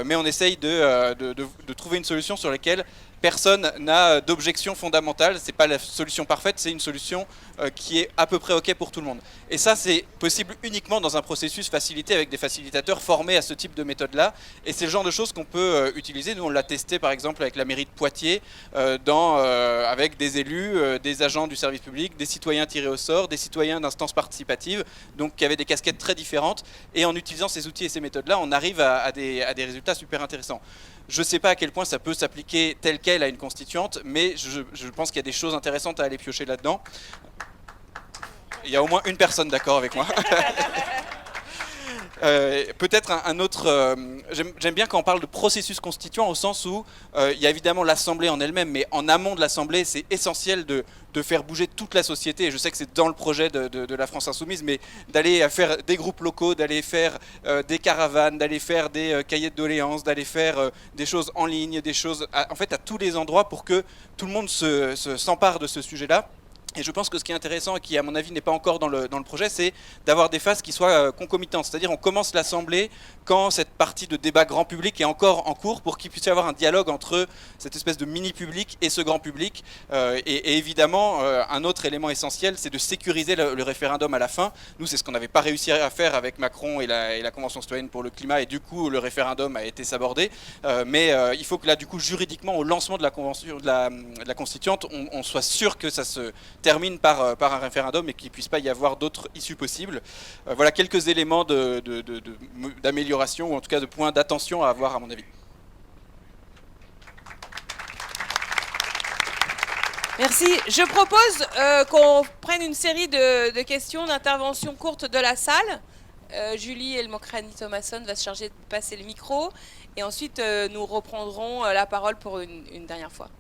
mais on essaye de trouver une solution sur laquelle personne n'a d'objection fondamentale. C'est pas la solution parfaite, c'est une solution qui est à peu près OK pour tout le monde. Et ça, c'est possible uniquement dans un processus facilité avec des facilitateurs formés à ce type de méthode-là. Et c'est le genre de choses qu'on peut utiliser. Nous, on l'a testé par exemple avec la mairie de Poitiers, avec des élus, des agents du service public, des citoyens tirés au sort, des citoyens d'instances participatives, donc qui avaient des casquettes très différentes. Et en utilisant ces outils et ces méthodes-là, on arrive à des résultats super intéressants. Je ne sais pas à quel point ça peut s'appliquer tel quel à une constituante, mais je pense qu'il y a des choses intéressantes à aller piocher là-dedans. Il y a au moins une personne d'accord avec moi. Peut-être un autre... J'aime bien quand on parle de processus constituant au sens où il y a évidemment l'Assemblée en elle-même, mais en amont de l'Assemblée, c'est essentiel de faire bouger toute la société. Et je sais que c'est dans le projet de la France Insoumise, mais d'aller faire des groupes locaux, d'aller faire des caravanes, d'aller faire des cahiers de doléances, d'aller faire des choses en ligne, des choses en fait à tous les endroits pour que tout le monde s'empare de ce sujet-là. Et je pense que ce qui est intéressant et qui, à mon avis, n'est pas encore dans le projet, c'est d'avoir des phases qui soient concomitantes. C'est-à-dire on commence l'Assemblée quand cette partie de débat grand public est encore en cours pour qu'il puisse y avoir un dialogue entre cette espèce de mini-public et ce grand public. Et évidemment, un autre élément essentiel, c'est de sécuriser le référendum à la fin. Nous, c'est ce qu'on n'avait pas réussi à faire avec Macron et la Convention citoyenne pour le climat, et du coup, le référendum a été sabordé. Mais il faut que là, du coup, juridiquement, au lancement de la Convention, de la Constituante, on soit sûr que ça se termine par un référendum et qu'il ne puisse pas y avoir d'autres issues possibles. Voilà quelques éléments d'amélioration, ou en tout cas de points d'attention à avoir à mon avis. Merci. Je propose qu'on prenne une série de questions, d'interventions courtes de la salle. Julie Elmokrani Thomasson va se charger de passer le micro, et ensuite nous reprendrons la parole pour une dernière fois.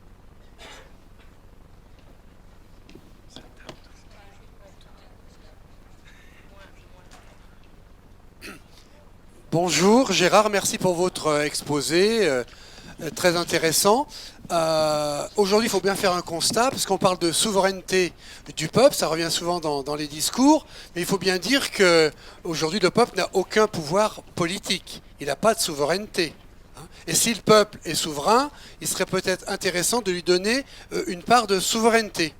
Bonjour Gérard, merci pour votre exposé, très intéressant. Aujourd'hui, il faut bien faire un constat, parce qu'on parle de souveraineté du peuple, ça revient souvent dans les discours, mais il faut bien dire qu'aujourd'hui, le peuple n'a aucun pouvoir politique, il n'a pas de souveraineté. Et si le peuple est souverain, il serait peut-être intéressant de lui donner une part de souveraineté.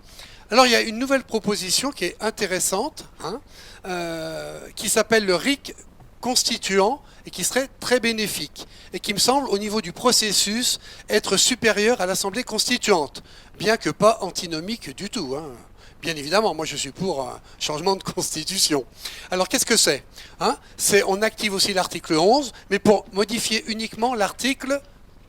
Alors il y a une nouvelle proposition qui est intéressante, qui s'appelle le RIC constituant, et qui serait très bénéfique, et qui me semble au niveau du processus être supérieur à l'Assemblée constituante, bien que pas antinomique du tout. Bien évidemment, moi je suis pour un changement de constitution. Alors qu'est-ce que c'est on active aussi l'article 11, mais pour modifier uniquement l'article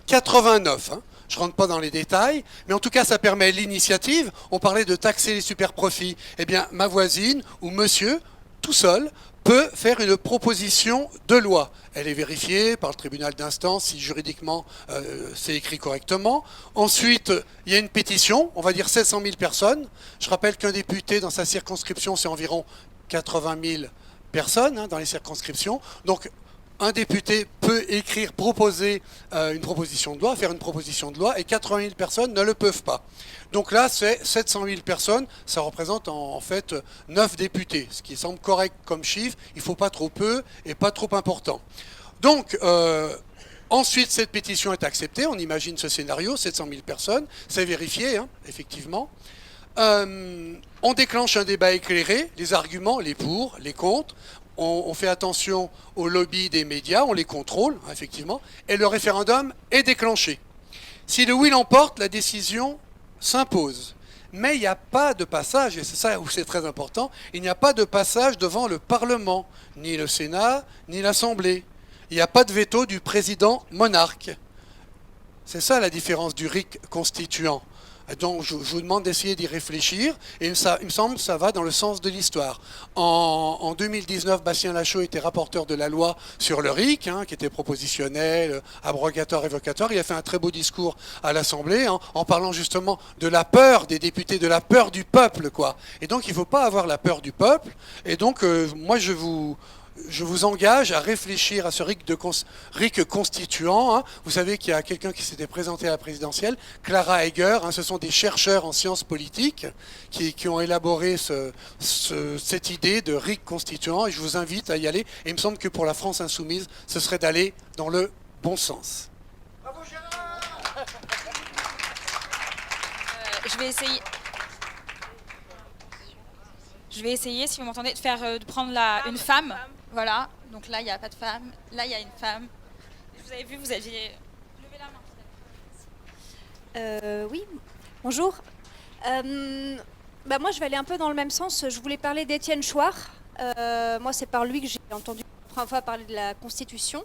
89. Je ne rentre pas dans les détails, mais en tout cas ça permet l'initiative. On parlait de taxer les superprofits. Eh bien ma voisine ou monsieur, tout seul, peut faire une proposition de loi. Elle est vérifiée par le tribunal d'instance si juridiquement c'est écrit correctement. Ensuite, il y a une pétition, on va dire 700 000 personnes. Je rappelle qu'un député dans sa circonscription, c'est environ 80 000 personnes dans les circonscriptions. Donc, un député peut proposer une proposition de loi, faire une proposition de loi, et 80 000 personnes ne le peuvent pas. Donc là, c'est 700 000 personnes, ça représente en fait 9 députés, ce qui semble correct comme chiffre, il ne faut pas trop peu et pas trop important. Donc, ensuite, cette pétition est acceptée, on imagine ce scénario, 700 000 personnes, c'est vérifié, effectivement. On déclenche un débat éclairé, les arguments, les pour, les contre. On fait attention aux lobbies des médias, on les contrôle, effectivement, et le référendum est déclenché. Si le oui l'emporte, la décision s'impose. Mais il n'y a pas de passage, et c'est ça où c'est très important, il n'y a pas de passage devant le Parlement, ni le Sénat, ni l'Assemblée. Il n'y a pas de veto du président monarque. C'est ça la différence du RIC constituant. Donc je vous demande d'essayer d'y réfléchir, et ça, il me semble que ça va dans le sens de l'histoire. En 2019, Bastien Lachaud était rapporteur de la loi sur le RIC, qui était propositionnel, abrogatoire, évocatoire. Il a fait un très beau discours à l'Assemblée, en parlant justement de la peur des députés, de la peur du peuple, quoi. Et donc il ne faut pas avoir la peur du peuple. Et donc moi je vous engage à réfléchir à ce RIC constituant. Vous savez qu'il y a quelqu'un qui s'était présenté à la présidentielle, Clara Heger. Ce sont des chercheurs en sciences politiques qui ont élaboré cette idée de RIC constituant. Et je vous invite à y aller. Et il me semble que pour la France insoumise, ce serait d'aller dans le bon sens. Bravo Gérard. Je vais essayer, si vous m'entendez, de prendre une femme. Voilà, donc là, il n'y a pas de femme. Là, il y a une femme. Vous avez vu, vous aviez levé la main. Oui, bonjour. Moi, je vais aller un peu dans le même sens. Je voulais parler d'Étienne Chouard. Moi, c'est par lui que j'ai entendu la première fois parler de la Constitution.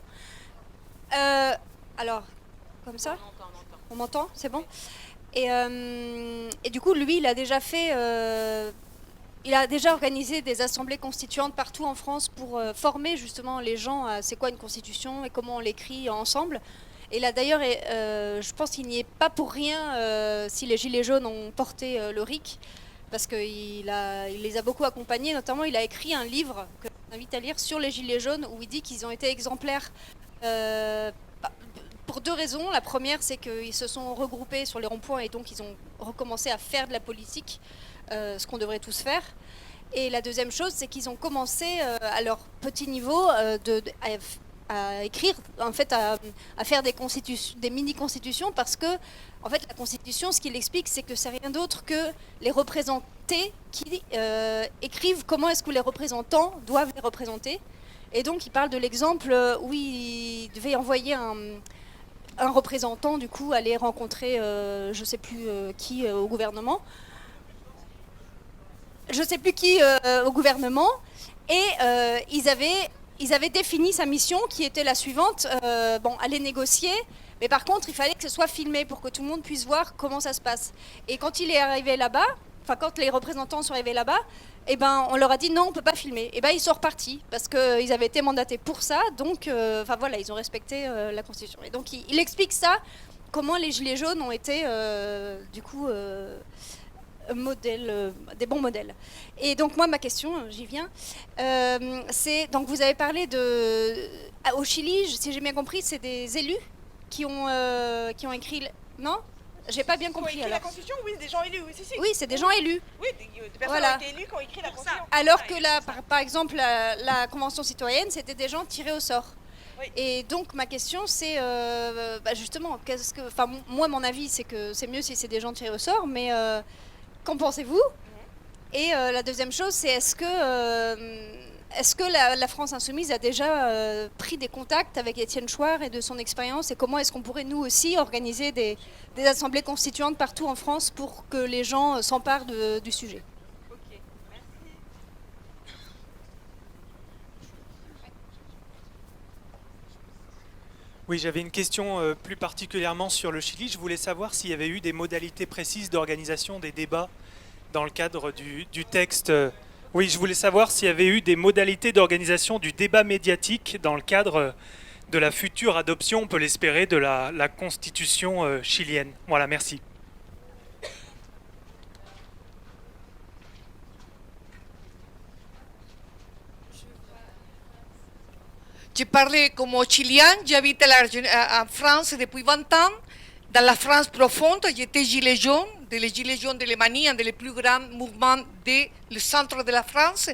Alors, comme ça ? On m'entend ? C'est bon ? Et du coup, lui, il a déjà organisé des assemblées constituantes partout en France pour former justement les gens à c'est quoi une constitution et comment on l'écrit ensemble. Et là d'ailleurs, je pense qu'il n'y est pas pour rien si les Gilets jaunes ont porté le RIC, parce qu'il les a beaucoup accompagnés. Notamment, il a écrit un livre que je vous invite à lire sur les Gilets jaunes, où il dit qu'ils ont été exemplaires pour deux raisons. La première, c'est qu'ils se sont regroupés sur les ronds-points et donc ils ont recommencé à faire de la politique. Ce qu'on devrait tous faire. Et la deuxième chose, c'est qu'ils ont commencé à leur petit niveau à écrire, en fait, à faire des mini-constitutions, parce que, en fait, la constitution, ce qu'il explique, c'est que c'est rien d'autre que les représentés qui écrivent comment est-ce que les représentants doivent les représenter. Et donc, il parle de l'exemple où il devait envoyer un représentant, du coup, aller rencontrer, je ne sais plus qui, au gouvernement. Je ne sais plus qui au gouvernement, et ils avaient défini sa mission qui était la suivante, aller négocier, mais par contre il fallait que ce soit filmé pour que tout le monde puisse voir comment ça se passe. Et quand il est arrivé là-bas, quand les représentants sont arrivés là-bas, on leur a dit non, on ne peut pas filmer. Ils sont repartis parce qu'ils avaient été mandatés pour ça, donc ils ont respecté la Constitution. Et donc il explique ça, comment les Gilets jaunes ont été des bons modèles. Et donc moi, ma question, j'y viens, c'est, donc vous avez parlé au Chili, si j'ai bien compris, c'est des élus qui ont écrit, non ? J'ai pas bien compris. Qui ont écrit la Constitution, oui, des gens élus, oui, si. Oui, c'est des gens élus. Oui, des personnes ont été élues qui ont écrit la Constitution. Alors que par exemple, la Convention citoyenne, c'était des gens tirés au sort. Oui. Et donc ma question c'est justement, moi mon avis c'est que c'est mieux si c'est des gens tirés au sort, mais qu'en pensez-vous ? Et la deuxième chose, c'est est-ce que la France insoumise a déjà pris des contacts avec Étienne Chouard et de son expérience, et comment est-ce qu'on pourrait nous aussi organiser des assemblées constituantes partout en France pour que les gens s'emparent du sujet ? Ok, merci. Oui, j'avais une question plus particulièrement sur le Chili. Je voulais savoir s'il y avait eu des modalités précises d'organisation des débats dans le cadre du texte. Oui, je voulais savoir s'il y avait eu des modalités d'organisation du débat médiatique dans le cadre de la future adoption, on peut l'espérer, de la constitution chilienne. Voilà, merci. Je parlais comme chilien, j'habite en France depuis 20 ans. Dans la France profonde, j'étais gilet jaune, les gilets jaunes d'Allemagne, un des plus grands mouvements du centre de la France.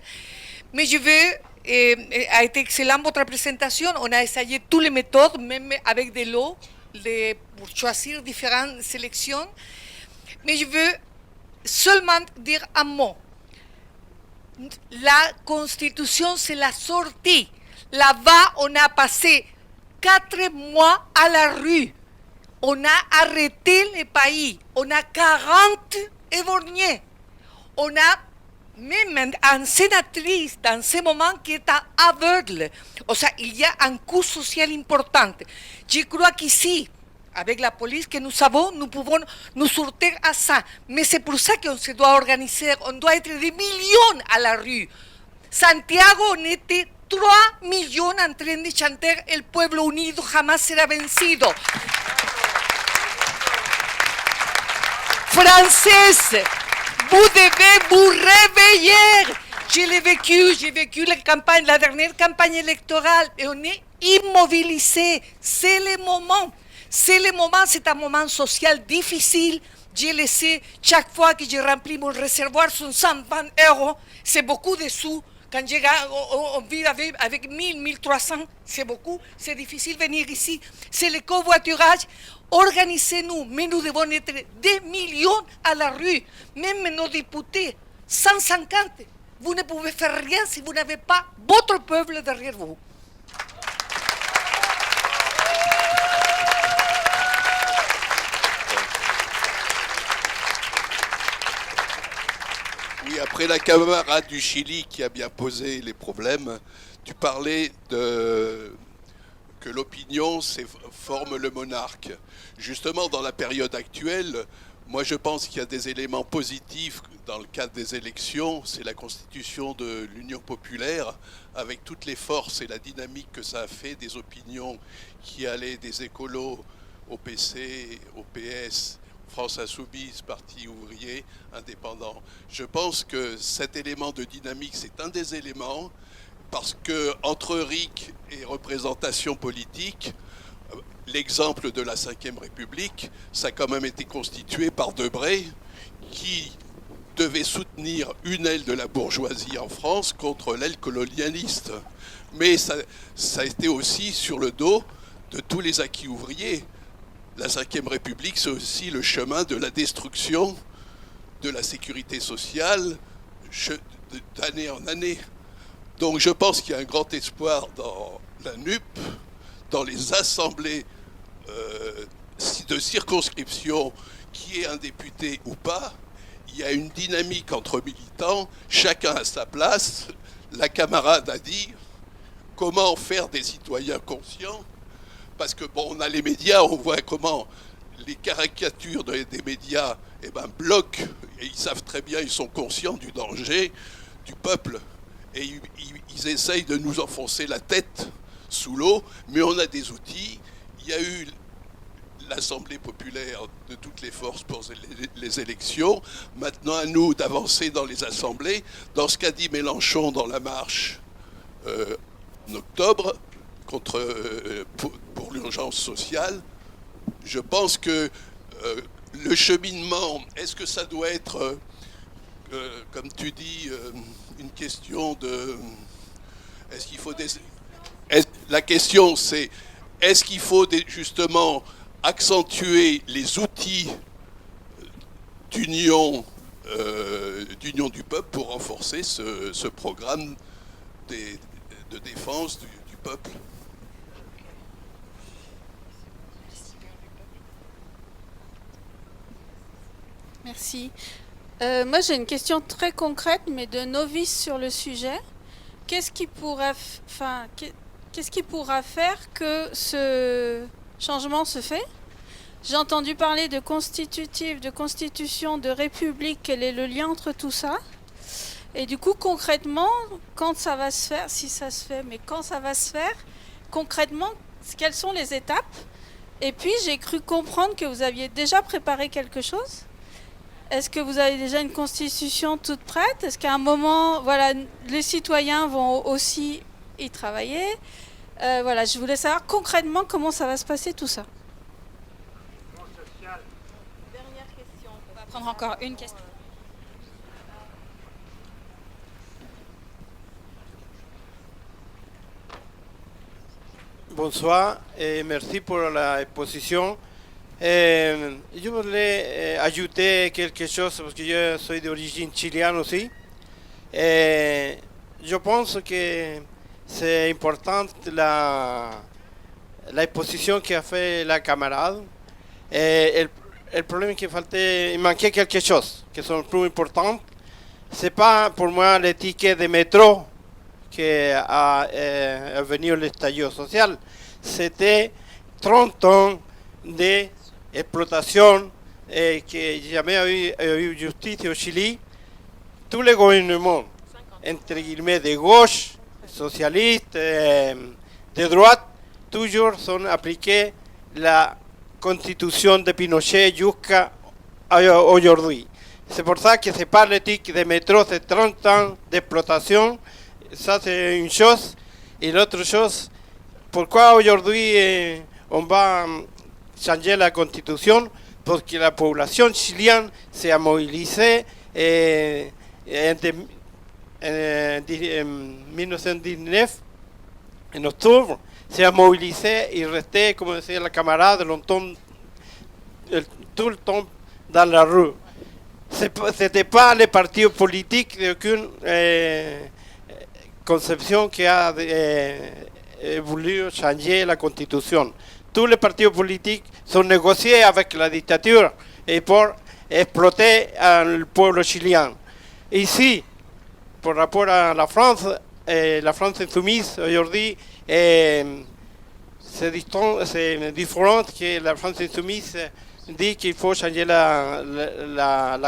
Mais je veux, a été excellente votre présentation. On a essayé toutes les méthodes, même avec de l'eau, pour choisir différentes sélections. Mais je veux seulement dire un mot. La Constitution, c'est la sortie. Là-bas, on a passé 4 mois à la rue. On a arrêté le pays. On a 40 éborgnés. On a même une sénatrice dans ce moment qui est aveugle. O sea, il y a un coût social important. Je crois qu'ici, avec la police que nous avons, nous pouvons nous sortir à ça. Mais c'est pour ça qu'on se doit organiser. On doit être des millions à la rue. Santiago, on était 3 millions en train de chanter El pueblo unido jamás será vencido. Françaises, vous devez vous réveiller. J'ai vécu la dernière campagne électorale et on est immobilisé. C'est le moment. C'est un moment social difficile. Je le sais, chaque fois que je remplis mon réservoir, sont 120 €. C'est beaucoup de sous. Quand on vit avec 1000, 1300, c'est beaucoup. C'est difficile de venir ici. C'est le covoiturage. Organisez-nous, mais nous devons être des millions à la rue. Même nos députés, 150. Vous ne pouvez faire rien si vous n'avez pas votre peuple derrière vous. Oui, après la camarade du Chili qui a bien posé les problèmes, tu parlais que l'opinion forme le monarque. Justement, dans la période actuelle, moi je pense qu'il y a des éléments positifs dans le cadre des élections. C'est la constitution de l'Union populaire, avec toutes les forces et la dynamique que ça a fait, des opinions qui allaient des écolos au PC, au PS, France Insoumise, Parti ouvrier, indépendant. Je pense que cet élément de dynamique, c'est un des éléments, parce que entre RIC et représentation politique, l'exemple de la Ve République, ça a quand même été constitué par Debré, qui devait soutenir une aile de la bourgeoisie en France contre l'aile colonialiste. Mais ça a été aussi sur le dos de tous les acquis ouvriers. La Ve République, c'est aussi le chemin de la destruction de la sécurité sociale d'année en année. Donc je pense qu'il y a un grand espoir dans la NUP, dans les assemblées de circonscription, qui est un député ou pas. Il y a une dynamique entre militants, chacun à sa place. La camarade a dit comment faire des citoyens conscients. Parce que bon, on a les médias, on voit comment les caricatures des médias bloquent, et ils savent très bien, ils sont conscients du danger du peuple, et ils essayent de nous enfoncer la tête sous l'eau, mais on a des outils. Il y a eu l'Assemblée populaire de toutes les forces pour les élections. Maintenant, à nous d'avancer dans les assemblées. Dans ce qu'a dit Mélenchon dans la marche en octobre, pour l'urgence sociale, je pense que le cheminement, est-ce que ça doit être, comme tu dis, une question de... Est-ce qu'il faut la question c'est, est-ce qu'il faut justement accentuer les outils d'union du peuple pour renforcer ce programme de défense du peuple? Merci. Moi, j'ai une question très concrète, mais de novice sur le sujet. Qu'est-ce qui pourra faire que ce changement se fait? J'ai entendu parler de constitutif, de constitution, de république. Quel est le lien entre tout ça? Et du coup, concrètement, quand ça va se faire, si ça se fait, mais quand ça va se faire, concrètement, quelles sont les étapes? Et puis, j'ai cru comprendre que vous aviez déjà préparé quelque chose. Est-ce que vous avez déjà une constitution toute prête? Est-ce qu'à un moment, voilà, les citoyens vont aussi y travailler? Voilà, je voulais savoir concrètement comment ça va se passer tout ça. Dernière question. On va prendre encore une question. Bonsoir et merci pour l'exposition. Je voulais ajouter quelque chose parce que je suis d'origine chilienne aussi. Je pense que c'est important l'exposition qu'a fait la camarade. Et le problème qu'il il manquait quelque chose qui sont plus important. C'est pas pour moi les tickets de métro qui a venu l'estallido social. C'était 30 ans d'exploitation et que jamais eu justice au Chili. Tous les gouvernements, entre guillemets, de gauche, socialistes, de droite, toujours sont appliqués la constitution de Pinochet jusqu'à aujourd'hui. C'est pour ça que c'est pas l'éthique de métro, c'est 30 ans d'exploitation. Ça, c'est une chose. Et l'autre chose, pourquoi aujourd'hui on va changer la constitution? Parce que la population chilienne s'est mobilisée en 1919, en octobre, s'est mobilisée et restait, comme disait la camarade, longtemps, tout le temps dans la rue. Ce n'était pas les partis politiques d'aucune conception qui a voulu changer la constitution. Tous les partis politiques sont négociés avec la dictature et pour exploiter le peuple chilien. Ici, par rapport à la France insoumise aujourd'hui, c'est différent que la France insoumise dit qu'il faut changer la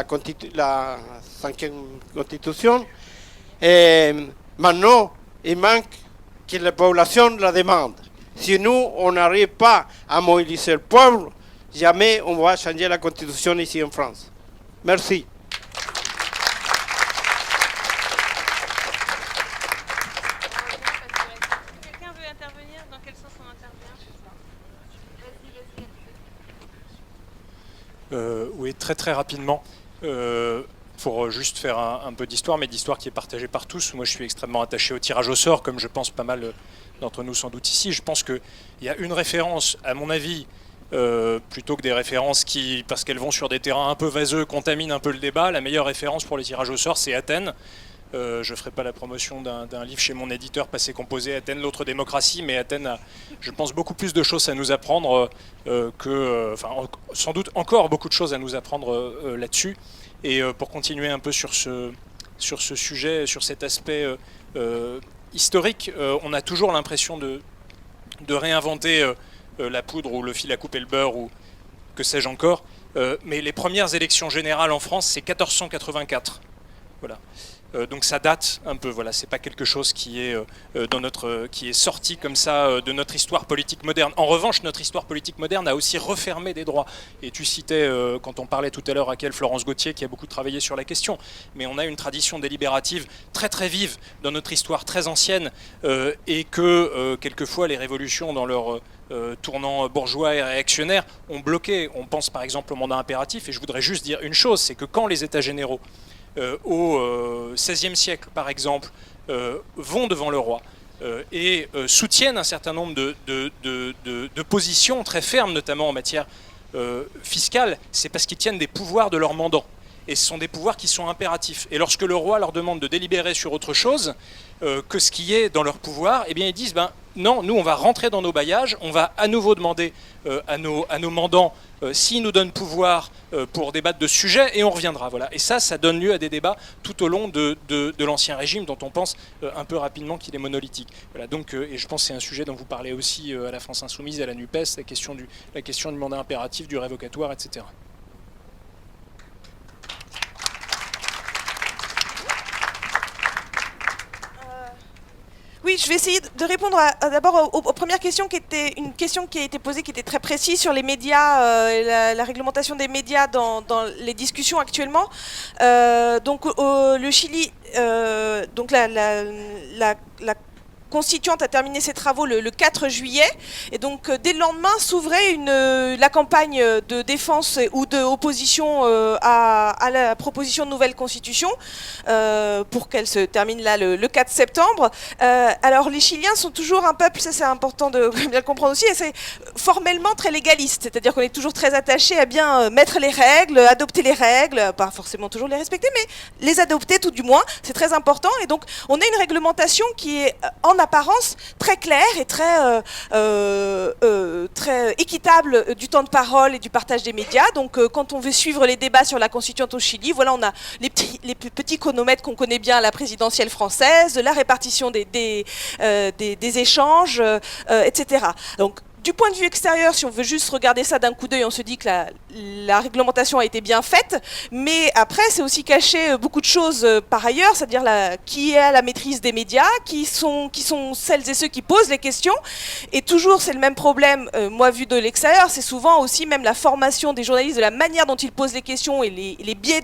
5e constitution. Et maintenant, il manque que la population la demande. Si nous, on n'arrive pas à mobiliser le peuple, jamais on va changer la constitution ici en France. Merci. Quelqu'un veut intervenir? Dans quel sens on intervient? Oui, très très rapidement. Pour juste faire un peu d'histoire, mais d'histoire qui est partagée par tous. Moi, je suis extrêmement attaché au tirage au sort, comme je pense pas mal d'entre nous sans doute ici. Je pense qu'il y a une référence, à mon avis, plutôt que des références qui, parce qu'elles vont sur des terrains un peu vaseux, contaminent un peu le débat. La meilleure référence pour le tirage au sort, c'est Athènes. Je ne ferai pas la promotion d'un livre chez mon éditeur, Passé composé, Athènes, l'autre démocratie, mais Athènes a, je pense, beaucoup plus de choses à nous apprendre sans doute encore beaucoup de choses à nous apprendre là-dessus. Et pour continuer un peu sur ce sujet, sur cet aspect historique, on a toujours l'impression de réinventer la poudre ou le fil à couper le beurre ou que sais-je encore. Mais les premières élections générales en France, c'est 1484. Voilà. Donc ça date un peu, voilà, c'est pas quelque chose qui est, qui est sorti comme ça de notre histoire politique moderne. En revanche, notre histoire politique moderne a aussi refermé des droits. Et tu citais, quand on parlait tout à l'heure, Florence Gauthier, qui a beaucoup travaillé sur la question. Mais on a une tradition délibérative très très vive dans notre histoire très ancienne, et que quelquefois les révolutions dans leur tournant bourgeois et réactionnaire ont bloqué. On pense par exemple au mandat impératif, et je voudrais juste dire une chose, c'est que quand les États généraux au XVIe siècle, par exemple, vont devant le roi et soutiennent un certain nombre de positions très fermes, notamment en matière fiscale, c'est parce qu'ils tiennent des pouvoirs de leur mandant. Et ce sont des pouvoirs qui sont impératifs. Et lorsque le roi leur demande de délibérer sur autre chose que ce qui est dans leur pouvoir, eh bien ils disent non, nous on va rentrer dans nos bailliages, on va à nouveau demander à nos mandants s'ils nous donnent pouvoir pour débattre de ce sujet, et on reviendra. Voilà. Et ça donne lieu à des débats tout au long de l'Ancien Régime, dont on pense un peu rapidement qu'il est monolithique. Voilà. Donc, et je pense que c'est un sujet dont vous parlez aussi à la France Insoumise, à la NUPES, la question du mandat impératif, du révocatoire, etc. Oui, je vais essayer de répondre d'abord aux premières questions, qui était une question qui a été posée, qui était très précise sur les médias, la réglementation des médias dans les discussions actuellement. Donc le Chili, donc la constituante a terminé ses travaux le 4 juillet, et donc dès le lendemain s'ouvrait la campagne de défense ou d'opposition à la proposition de nouvelle constitution, pour qu'elle se termine là le 4 septembre. Alors les Chiliens sont toujours un peuple, ça c'est important de bien le comprendre aussi, et c'est formellement très légaliste, c'est-à-dire qu'on est toujours très attaché à bien mettre les règles, adopter les règles, pas forcément toujours les respecter, mais les adopter tout du moins, c'est très important. Et donc on a une réglementation qui est en d'apparence très clair et très équitable du temps de parole et du partage des médias. Donc quand on veut suivre les débats sur la constituante au Chili, voilà, on a les petits chronomètres qu'on connaît bien à la présidentielle française, la répartition des échanges, etc. Donc du point de vue extérieur, si on veut juste regarder ça d'un coup d'œil, on se dit que la réglementation a été bien faite, mais après, c'est aussi caché beaucoup de choses par ailleurs, c'est-à-dire qui est à la maîtrise des médias, qui sont celles et ceux qui posent les questions, et toujours c'est le même problème, moi vu de l'extérieur, c'est souvent aussi même la formation des journalistes, de la manière dont ils posent les questions et les biais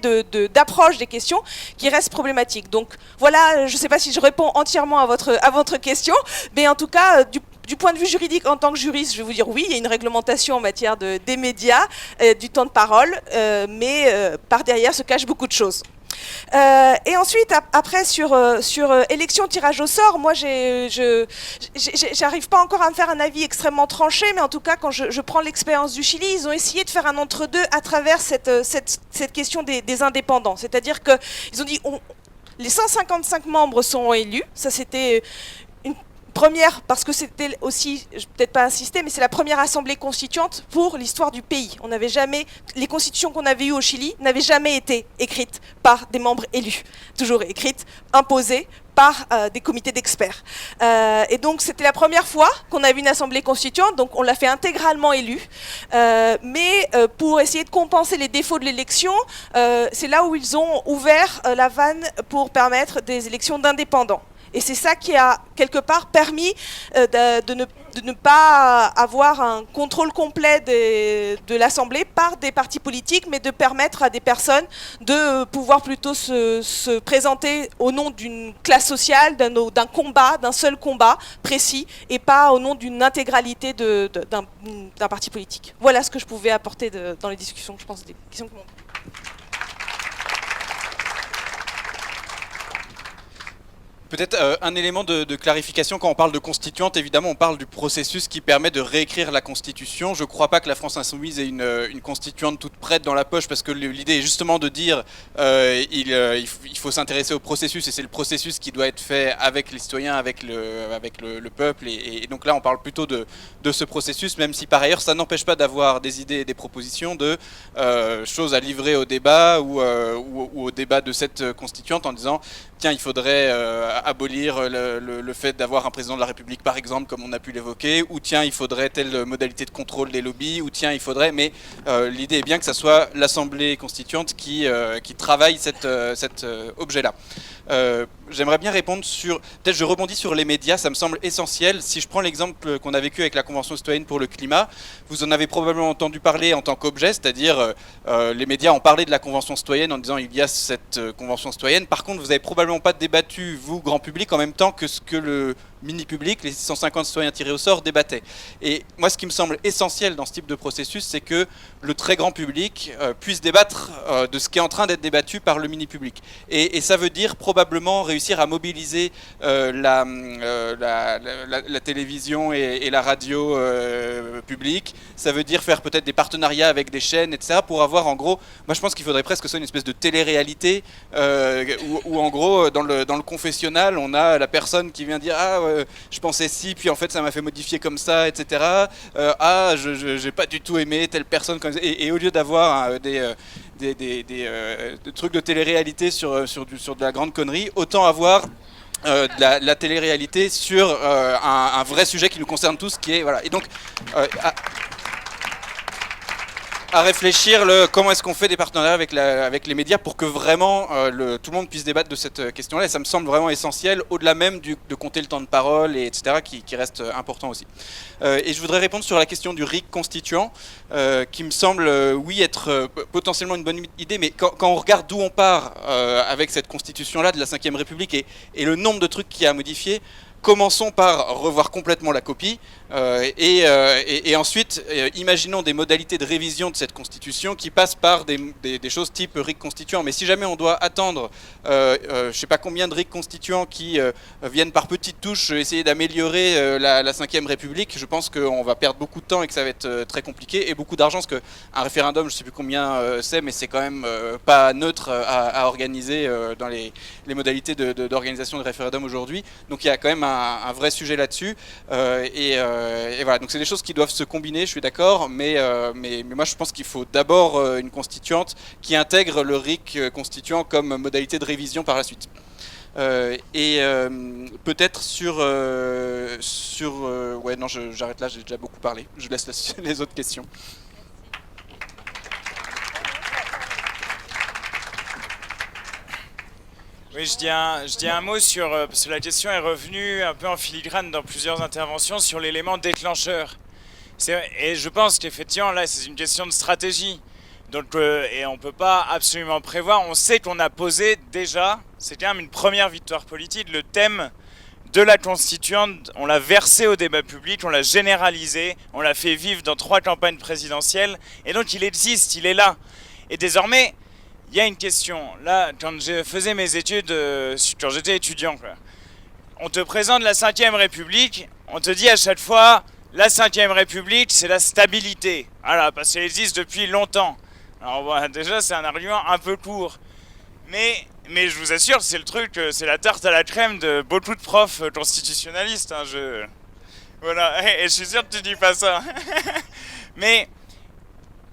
d'approche des questions qui restent problématiques. Donc voilà, je ne sais pas si je réponds entièrement à votre question, mais en tout cas, du point de vue juridique, en tant que juriste, je vais vous dire oui, il y a une réglementation en matière des médias, du temps de parole, mais par derrière se cachent beaucoup de choses. Et ensuite, après, sur élection, tirage au sort, moi, j'arrive pas encore à me faire un avis extrêmement tranché, mais en tout cas, quand je prends l'expérience du Chili, ils ont essayé de faire un entre-deux à travers cette question des indépendants. C'est-à-dire qu'ils ont dit, les 155 membres sont élus, ça c'était première, parce que c'était aussi, je vais peut-être pas insister, mais c'est la première assemblée constituante pour l'histoire du pays. On n'avait jamais, les constitutions qu'on avait eues au Chili n'avaient jamais été écrites par des membres élus, toujours écrites, imposées par des comités d'experts. Et donc c'était la première fois qu'on avait une assemblée constituante, donc on l'a fait intégralement élue, mais pour essayer de compenser les défauts de l'élection, c'est là où ils ont ouvert la vanne pour permettre des élections d'indépendants. Et c'est ça qui a, quelque part, permis de ne pas avoir un contrôle complet de l'Assemblée par des partis politiques, mais de permettre à des personnes de pouvoir plutôt se présenter au nom d'une classe sociale, d'un combat, d'un seul combat précis, et pas au nom d'une intégralité d'un parti politique. Voilà ce que je pouvais apporter dans les discussions, je pense, des questions que m'ont... Peut-être un élément de clarification, quand on parle de constituante, évidemment on parle du processus qui permet de réécrire la Constitution. Je ne crois pas que la France Insoumise ait une constituante toute prête dans la poche, parce que l'idée est justement de dire il faut s'intéresser au processus, et c'est le processus qui doit être fait avec les citoyens, avec le peuple, et donc là on parle plutôt de ce processus, même si par ailleurs ça n'empêche pas d'avoir des idées et des propositions de choses à livrer au débat ou au débat de cette constituante en disant tiens, il faudrait abolir le fait d'avoir un président de la République, par exemple, comme on a pu l'évoquer, ou tiens, il faudrait telle modalité de contrôle des lobbies, ou tiens, il faudrait... Mais l'idée est bien que ça soit l'Assemblée constituante qui travaille cet objet-là. J'aimerais bien répondre sur... Peut-être je rebondis sur les médias, ça me semble essentiel. Si je prends l'exemple qu'on a vécu avec la Convention citoyenne pour le climat, vous en avez probablement entendu parler en tant qu'objet, c'est-à-dire les médias ont parlé de la Convention citoyenne en disant il y a cette Convention citoyenne. Par contre, vous n'avez probablement pas débattu, vous, grand public, en même temps que ce que le mini-public, les 650 citoyens tirés au sort, débattaient. Et moi, ce qui me semble essentiel dans ce type de processus, c'est que le très grand public puisse débattre de ce qui est en train d'être débattu par le mini-public. Et ça veut dire probablement réussir à mobiliser la télévision et la radio publique. Ça veut dire faire peut-être des partenariats avec des chaînes, etc. pour avoir, en gros, moi je pense qu'il faudrait presque que ce soit une espèce de télé-réalité où en gros, dans le confessionnal, on a la personne qui vient dire « Ah, je pensais si, puis en fait ça m'a fait modifier comme ça, etc. Ah, j'ai pas du tout aimé telle personne comme ça. » Et au lieu d'avoir des trucs de télé-réalité sur de la grande connerie, autant avoir la télé-réalité sur un vrai sujet qui nous concerne tous, qui est... Voilà. Et donc... à réfléchir comment est-ce qu'on fait des partenariats avec les médias pour que vraiment tout le monde puisse débattre de cette question-là. Et ça me semble vraiment essentiel, au-delà même de compter le temps de parole, etc., qui reste important aussi. Et je voudrais répondre sur la question du RIC constituant, qui me semble, oui, être potentiellement une bonne idée, mais quand on regarde d'où on part avec cette constitution-là de la Ve République et le nombre de trucs qu'il y a à modifier, commençons par revoir complètement la copie et ensuite imaginons des modalités de révision de cette constitution qui passent par des choses type RIC constituant. Mais si jamais on doit attendre je ne sais pas combien de RIC constituants qui viennent par petites touches essayer d'améliorer la Ve République, je pense qu'on va perdre beaucoup de temps et que ça va être très compliqué et beaucoup d'argent, parce qu'un référendum, je ne sais plus combien c'est, mais c'est quand même pas neutre à organiser dans les modalités d'organisation de référendum aujourd'hui. Donc il y a quand même un vrai sujet là-dessus. Et voilà, donc c'est des choses qui doivent se combiner, je suis d'accord, mais moi je pense qu'il faut d'abord une constituante qui intègre le RIC constituant comme modalité de révision par la suite. Peut-être ouais, non, j'arrête là, j'ai déjà beaucoup parlé. Je laisse les autres questions. Oui, je dis un mot sur, parce que la question est revenue un peu en filigrane dans plusieurs interventions sur l'élément déclencheur. Et je pense qu'effectivement, là, c'est une question de stratégie. Donc, et on ne peut pas absolument prévoir. On sait qu'on a posé déjà, c'est quand même une première victoire politique, le thème de la constituante. On l'a versé au débat public, on l'a généralisé, on l'a fait vivre dans 3 campagnes présidentielles. Et donc, il existe, il est là. Et désormais, il y a une question. Là, quand je faisais mes études, quand j'étais étudiant, quoi, on te présente la 5e République, on te dit à chaque fois, la 5e République, c'est la stabilité. Voilà, parce qu'elle existe depuis longtemps. Alors voilà, déjà, c'est un argument un peu court. Mais je vous assure, c'est le truc, c'est la tarte à la crème de beaucoup de profs constitutionnalistes. Hein, voilà, et je suis sûr que tu dis pas ça. Mais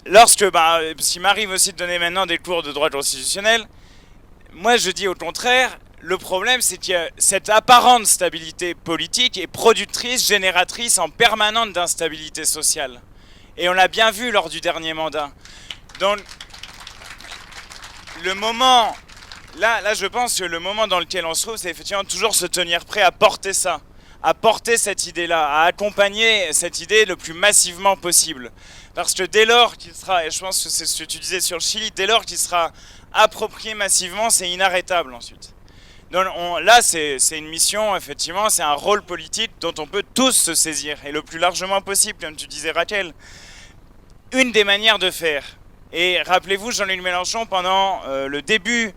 lorsque, parce qu'il m'arrive aussi de donner maintenant des cours de droit constitutionnel, moi je dis au contraire, le problème c'est qu'il y a cette apparente stabilité politique est productrice, génératrice en permanente d'instabilité sociale. Et on l'a bien vu lors du dernier mandat. Donc, le moment, là je pense que le moment dans lequel on se trouve, c'est effectivement toujours se tenir prêt à porter ça, à porter cette idée-là, à accompagner cette idée le plus massivement possible. Parce que dès lors qu'il sera, et je pense que c'est ce que tu disais sur le Chili, dès lors qu'il sera approprié massivement, c'est inarrêtable ensuite. Donc là, c'est une mission, effectivement, c'est un rôle politique dont on peut tous se saisir, et le plus largement possible, comme tu disais Raquel. Une des manières de faire, et rappelez-vous Jean-Luc Mélenchon, pendant le début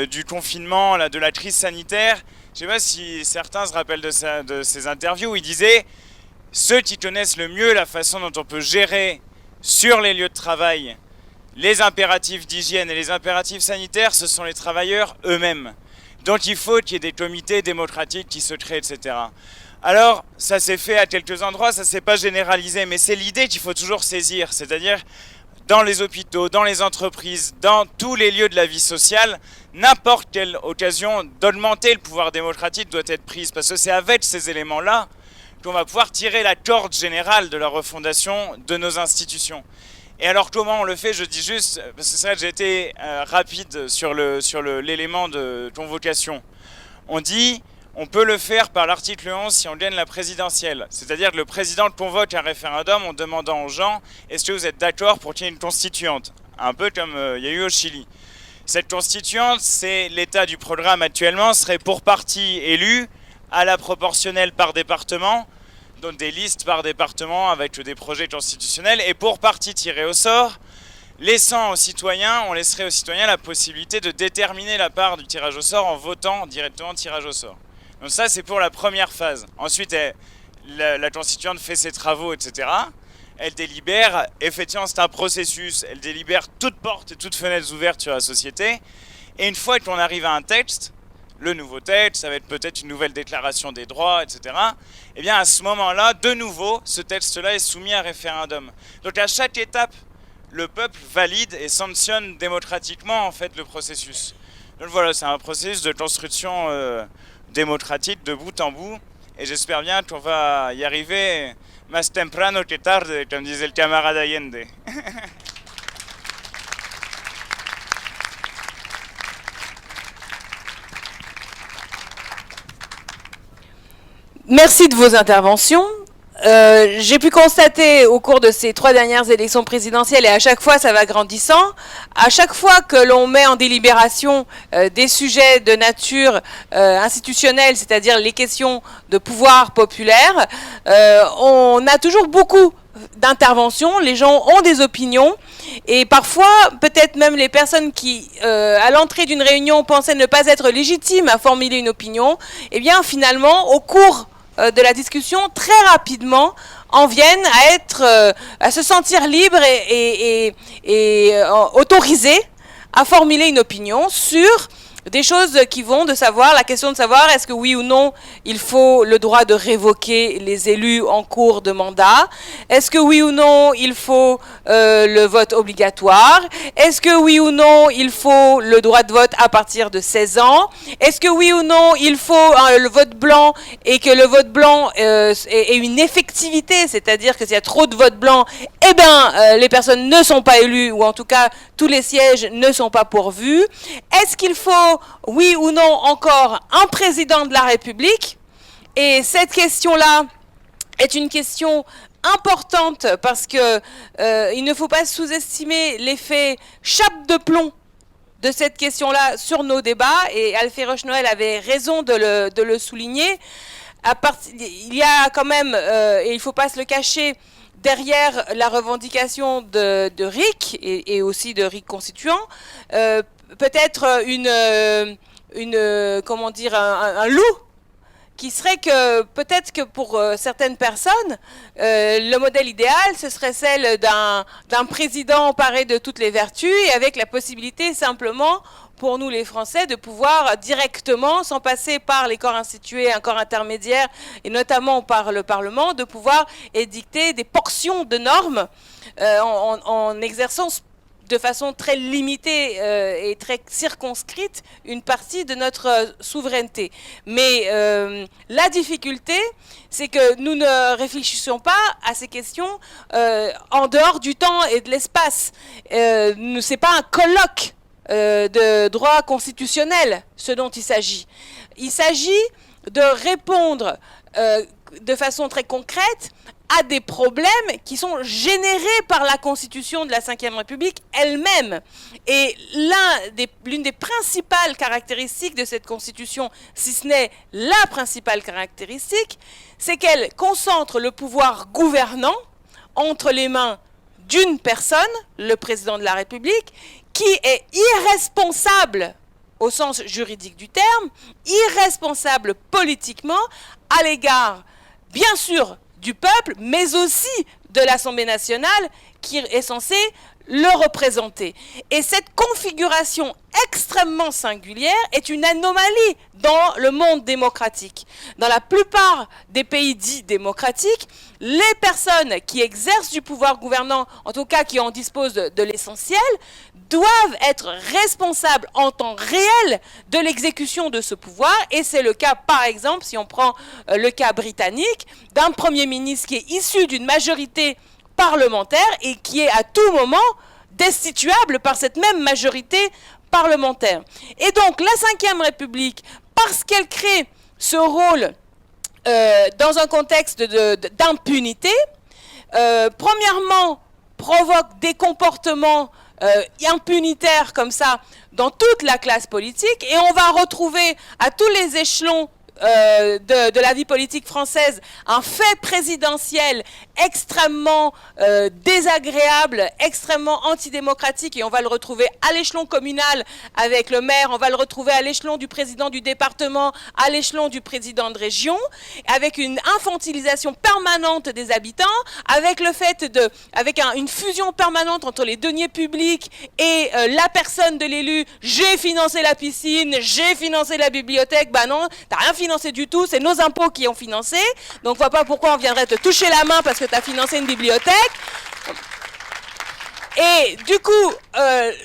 du confinement, de la crise sanitaire, je ne sais pas si certains se rappellent de ses interviews, où il disait « Ceux qui connaissent le mieux la façon dont on peut gérer sur les lieux de travail les impératifs d'hygiène et les impératifs sanitaires, ce sont les travailleurs eux-mêmes. Donc il faut qu'il y ait des comités démocratiques qui se créent, etc. » Alors, ça s'est fait à quelques endroits, ça ne s'est pas généralisé, mais c'est l'idée qu'il faut toujours saisir, c'est-à-dire dans les hôpitaux, dans les entreprises, dans tous les lieux de la vie sociale, n'importe quelle occasion d'augmenter le pouvoir démocratique doit être prise, parce que c'est avec ces éléments-là qu'on va pouvoir tirer la corde générale de la refondation de nos institutions. Et alors comment on le fait? Je dis juste, parce que c'est vrai que j'ai été rapide sur l'élément de convocation. On dit, on peut le faire par l'article 11 si on gagne la présidentielle. C'est-à-dire que le président convoque un référendum en demandant aux gens « Est-ce que vous êtes d'accord pour qu'il y ait une constituante ?» Un peu comme il y a eu au Chili. Cette constituante, c'est l'état du programme actuellement, serait pour partie élue à la proportionnelle par département, donc des listes par département avec des projets constitutionnels, et pour partie tirée au sort, laissant aux citoyens, on laisserait aux citoyens la possibilité de déterminer la part du tirage au sort en votant directement tirage au sort. Donc ça, c'est pour la première phase. Ensuite, la constituante fait ses travaux, etc. Elle délibère. Effectivement, c'est un processus. Elle délibère toutes portes et toutes fenêtres ouvertes sur la société. Et une fois qu'on arrive à un texte, le nouveau texte, ça va être peut-être une nouvelle déclaration des droits, etc. Eh bien, à ce moment-là, de nouveau, ce texte-là est soumis à référendum. Donc à chaque étape, le peuple valide et sanctionne démocratiquement, en fait, le processus. Donc voilà, c'est un processus de construction démocratique de bout en bout, et j'espère bien qu'on va y arriver más temprano que tarde, comme disait le camarade Allende. Merci de vos interventions. J'ai pu constater au cours de ces 3 dernières élections présidentielles, et à chaque fois ça va grandissant, à chaque fois que l'on met en délibération des sujets de nature institutionnelle, c'est-à-dire les questions de pouvoir populaire, on a toujours beaucoup d'interventions, les gens ont des opinions, et parfois peut-être même les personnes qui à l'entrée d'une réunion pensaient ne pas être légitimes à formuler une opinion, et bien finalement au cours de la discussion, très rapidement, en viennent à se sentir libres et autorisés à formuler une opinion sur des choses qui vont de savoir, la question de savoir est-ce que oui ou non il faut le droit de révoquer les élus en cours de mandat, est-ce que oui ou non il faut le vote obligatoire, est-ce que oui ou non il faut le droit de vote à partir de 16 ans, est-ce que oui ou non il faut le vote blanc et que le vote blanc ait une effectivité, c'est-à-dire que s'il y a trop de votes blancs, eh bien les personnes ne sont pas élues ou en tout cas tous les sièges ne sont pas pourvus. Est-ce qu'il faut, oui ou non, encore un président de la République? Et cette question-là est une question importante parce que il ne faut pas sous-estimer l'effet chape de plomb de cette question-là sur nos débats. Et Alphée Roche-Noël avait raison de le souligner. Il y a quand même, et il ne faut pas se le cacher, derrière la revendication de RIC et aussi de RIC constituant, peut-être comment dire, un loup qui serait que peut-être que pour certaines personnes, le modèle idéal, ce serait celle d'un président emparé de toutes les vertus et avec la possibilité simplement pour nous les Français de pouvoir directement, sans passer par les corps institués, un corps intermédiaire, et notamment par le Parlement, de pouvoir édicter des portions de normes en exerçant de façon très limitée et très circonscrite une partie de notre souveraineté. Mais la difficulté, c'est que nous ne réfléchissons pas à ces questions en dehors du temps et de l'espace. C'est pas un colloque de droit constitutionnel, ce dont il s'agit. Il s'agit de répondre de façon très concrète à des problèmes qui sont générés par la Constitution de la Ve République elle-même. Et l'une des principales caractéristiques de cette Constitution, si ce n'est la principale caractéristique, c'est qu'elle concentre le pouvoir gouvernant entre les mains d'une personne, le président de la République, qui est irresponsable au sens juridique du terme, irresponsable politiquement à l'égard, bien sûr, du peuple, mais aussi de l'Assemblée nationale qui est censée le représenter. Et cette configuration extrêmement singulière est une anomalie dans le monde démocratique. Dans la plupart des pays dits démocratiques, les personnes qui exercent du pouvoir gouvernant, en tout cas qui en disposent de l'essentiel, doivent être responsables en temps réel de l'exécution de ce pouvoir. Et c'est le cas, par exemple, si on prend le cas britannique, d'un Premier ministre qui est issu d'une majorité parlementaire et qui est à tout moment destituable par cette même majorité parlementaire. Et donc la Ve République, parce qu'elle crée ce rôle dans un contexte d'impunité, premièrement provoque des comportements impunitaires comme ça dans toute la classe politique, et on va retrouver à tous les échelons de la vie politique française un fait présidentiel extrêmement désagréable, extrêmement antidémocratique, et on va le retrouver à l'échelon communal avec le maire, on va le retrouver à l'échelon du président du département, à l'échelon du président de région, avec une infantilisation permanente des habitants, avec le fait avec une fusion permanente entre les deniers publics et la personne de l'élu. J'ai financé la piscine, j'ai financé la bibliothèque. Bah non, t'as rien financé du tout, c'est nos impôts qui ont financé, donc on voit pas pourquoi on viendrait te toucher la main parce que tu as financé une bibliothèque. Et du coup,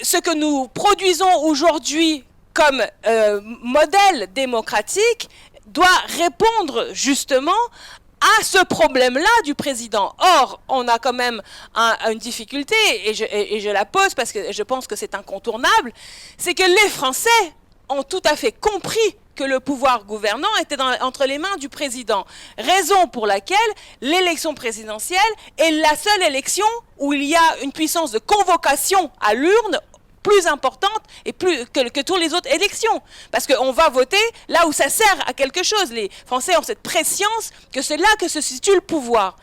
ce que nous produisons aujourd'hui comme modèle démocratique doit répondre justement à ce problème-là du président. Or, on a quand même une difficulté, et je la pose parce que je pense que c'est incontournable, c'est que les Français ont tout à fait compris que le pouvoir gouvernant était entre les mains du président. Raison pour laquelle l'élection présidentielle est la seule élection où il y a une puissance de convocation à l'urne plus importante et plus que toutes les autres élections. Parce qu'on va voter là où ça sert à quelque chose. Les Français ont cette prescience que c'est là que se situe le pouvoir.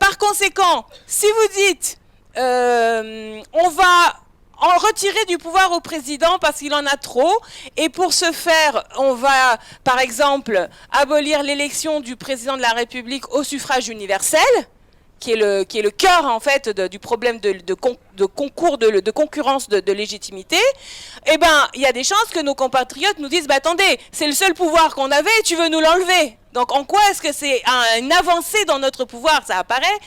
Par conséquent, si vous dites on va en retirer du pouvoir au président parce qu'il en a trop, et pour ce faire, on va, par exemple, abolir l'élection du président de la République au suffrage universel, qui est le cœur en fait du problème de concurrence de légitimité, eh ben il y a des chances que nos compatriotes nous disent attendez, c'est le seul pouvoir qu'on avait et tu veux nous l'enlever. Donc en quoi est-ce que c'est une avancée dans notre pouvoir? Ça apparaît,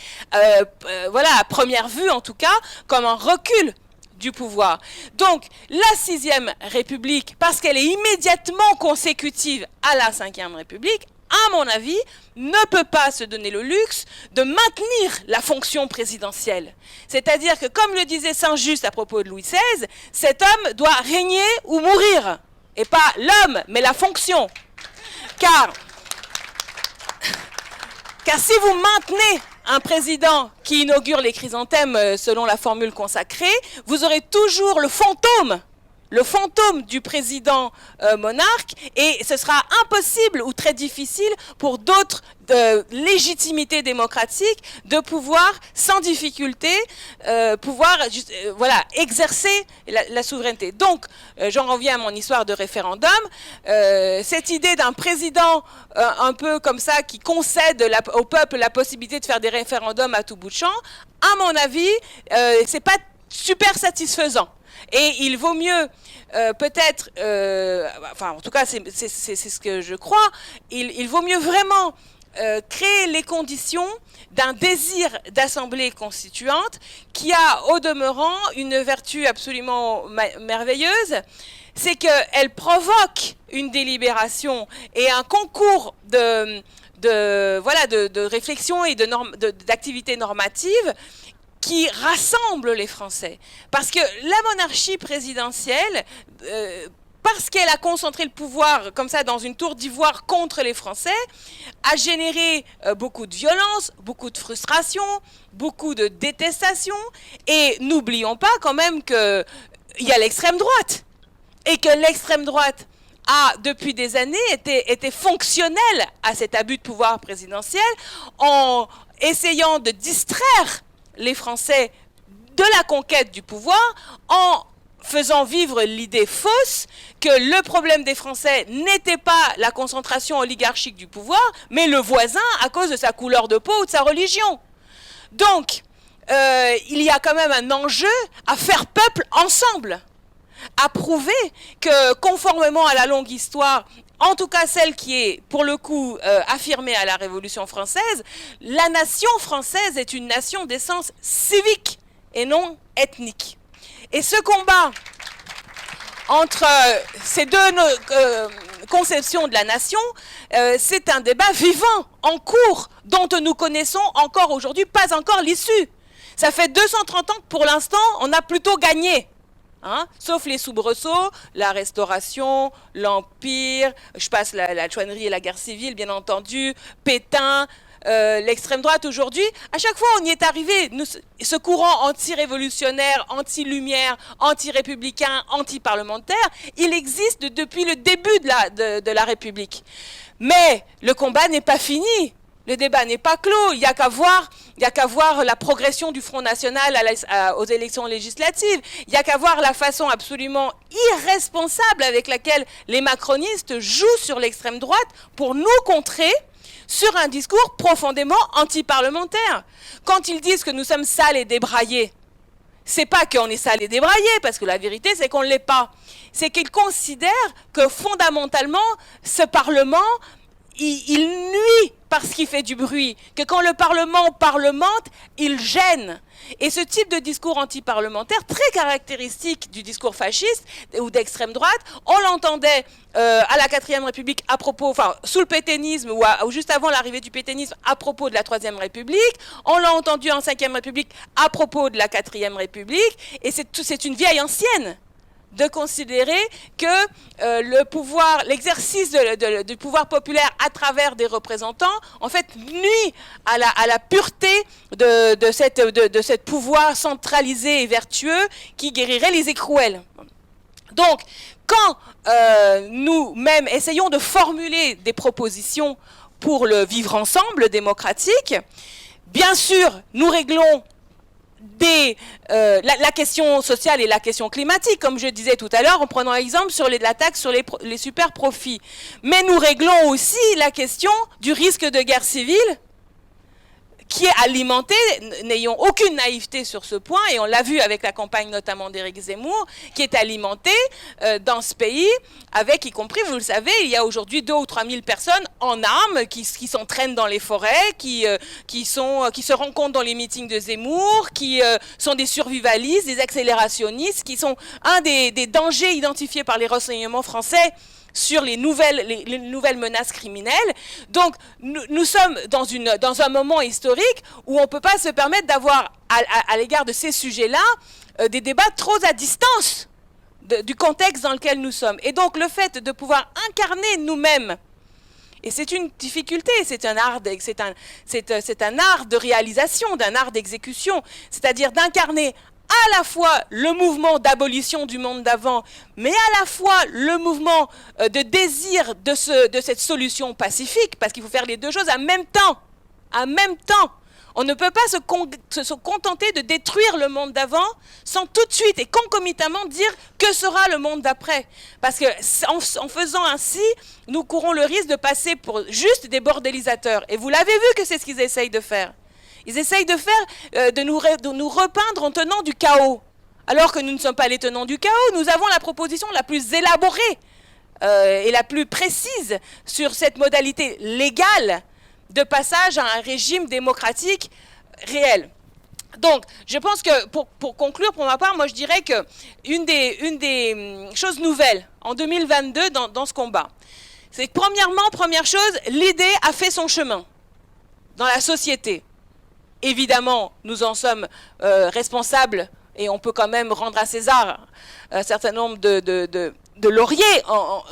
voilà, à première vue en tout cas, comme un recul du pouvoir. Donc la 6e République, parce qu'elle est immédiatement consécutive à la 5e République, à mon avis, ne peut pas se donner le luxe de maintenir la fonction présidentielle. C'est-à-dire que, comme le disait Saint-Just à propos de Louis XVI, cet homme doit régner ou mourir. Et pas l'homme, mais la fonction. Car si vous maintenez un président qui inaugure les chrysanthèmes selon la formule consacrée, vous aurez toujours le fantôme du président monarque, et ce sera impossible ou très difficile pour d'autres légitimités démocratiques de pouvoir sans difficulté voilà, exercer la souveraineté. Donc j'en reviens à mon histoire de référendum, cette idée d'un président un peu comme ça qui concède au peuple la possibilité de faire des référendums à tout bout de champ, à mon avis c'est pas super satisfaisant. Et il vaut mieux peut-être, enfin en tout cas c'est ce que je crois, il vaut mieux vraiment créer les conditions d'un désir d'assemblée constituante qui a au demeurant une vertu absolument merveilleuse, c'est qu'elle provoque une délibération et un concours de réflexion et d'activité normative qui rassemble les Français. Parce que la monarchie présidentielle, parce qu'elle a concentré le pouvoir comme ça dans une tour d'ivoire contre les Français, a généré beaucoup de violence, beaucoup de frustration, beaucoup de détestation. Et n'oublions pas quand même qu'il y a l'extrême droite. Et que l'extrême droite a, depuis des années, été fonctionnelle à cet abus de pouvoir présidentiel en essayant de distraire les Français de la conquête du pouvoir en faisant vivre l'idée fausse que le problème des Français n'était pas la concentration oligarchique du pouvoir, mais le voisin à cause de sa couleur de peau ou de sa religion. Donc, il y a quand même un enjeu à faire peuple ensemble, à prouver que, conformément à la longue histoire, en tout cas celle qui est, pour le coup, affirmée à la Révolution française, la nation française est une nation d'essence civique et non ethnique. Et ce combat entre ces deux conceptions de la nation, c'est un débat vivant, en cours, dont nous connaissons encore aujourd'hui pas encore l'issue. Ça fait 230 ans que pour l'instant, on a plutôt gagné. Hein, sauf les soubresauts, la Restauration, l'Empire, je passe la chouannerie et la guerre civile, bien entendu, Pétain, l'extrême droite aujourd'hui. À chaque fois, on y est arrivé. Ce courant anti-révolutionnaire, anti-lumière, anti-républicain, anti-parlementaire, il existe depuis le début de la République. Mais le combat n'est pas fini. Le débat n'est pas clos, il n'y a qu'à voir la progression du Front National aux élections législatives, il n'y a qu'à voir la façon absolument irresponsable avec laquelle les macronistes jouent sur l'extrême droite pour nous contrer sur un discours profondément anti-parlementaire. Quand ils disent que nous sommes sales et débraillés, c'est pas qu'on est sales et débraillés, parce que la vérité c'est qu'on ne l'est pas. C'est qu'ils considèrent que fondamentalement, ce Parlement, il nuit parce qu'il fait du bruit, que quand le Parlement parlemente, il gêne. Et ce type de discours anti-parlementaire, très caractéristique du discours fasciste ou d'extrême droite, on l'entendait à la 4e République à propos, enfin sous le pétainisme ou juste avant l'arrivée du pétainisme à propos de la 3e République, on l'a entendu en 5e République à propos de la 4e République, et c'est une vieille ancienne de considérer que le pouvoir, l'exercice du pouvoir populaire à travers des représentants, en fait, nuit à la pureté de cette pouvoir centralisé et vertueux qui guérirait les écrouelles. Donc, quand nous-mêmes essayons de formuler des propositions pour le vivre ensemble démocratique, bien sûr, nous réglons la question sociale et la question climatique, comme je disais tout à l'heure, en prenant exemple sur la taxe sur les super profits. Mais nous réglons aussi la question du risque de guerre civile qui est alimenté, n'ayons aucune naïveté sur ce point, et on l'a vu avec la campagne notamment d'Éric Zemmour, qui est alimenté dans ce pays, avec, y compris, vous le savez, il y a aujourd'hui 2 ou 3 000 personnes en armes qui s'entraînent dans les forêts, qui se rencontrent dans les meetings de Zemmour, qui sont des survivalistes, des accélérationnistes, qui sont un des dangers identifiés par les renseignements français sur les nouvelles menaces criminelles. Donc, nous sommes dans un moment historique où on ne peut pas se permettre d'avoir, à l'égard de ces sujets-là, des débats trop à distance du contexte dans lequel nous sommes. Et donc, le fait de pouvoir incarner nous-mêmes, et c'est une difficulté, c'est un art de réalisation, d'un art d'exécution, c'est-à-dire d'incarner à la fois le mouvement d'abolition du monde d'avant, mais à la fois le mouvement de désir de cette solution pacifique, parce qu'il faut faire les deux choses en même temps. En même temps. On ne peut pas se contenter de détruire le monde d'avant sans tout de suite et concomitamment dire que sera le monde d'après. Parce que en faisant ainsi, nous courons le risque de passer pour juste des bordélisateurs. Et vous l'avez vu que c'est ce qu'ils essayent de faire. Ils essayent de faire, de nous repeindre en tenant du chaos. Alors que nous ne sommes pas les tenants du chaos, nous avons la proposition la plus élaborée et la plus précise sur cette modalité légale de passage à un régime démocratique réel. Donc, je pense que, pour conclure, pour ma part, moi je dirais que une des choses nouvelles en 2022 dans ce combat, c'est que première chose, l'idée a fait son chemin dans la société. Évidemment, nous en sommes responsables et on peut quand même rendre à César un certain nombre de lauriers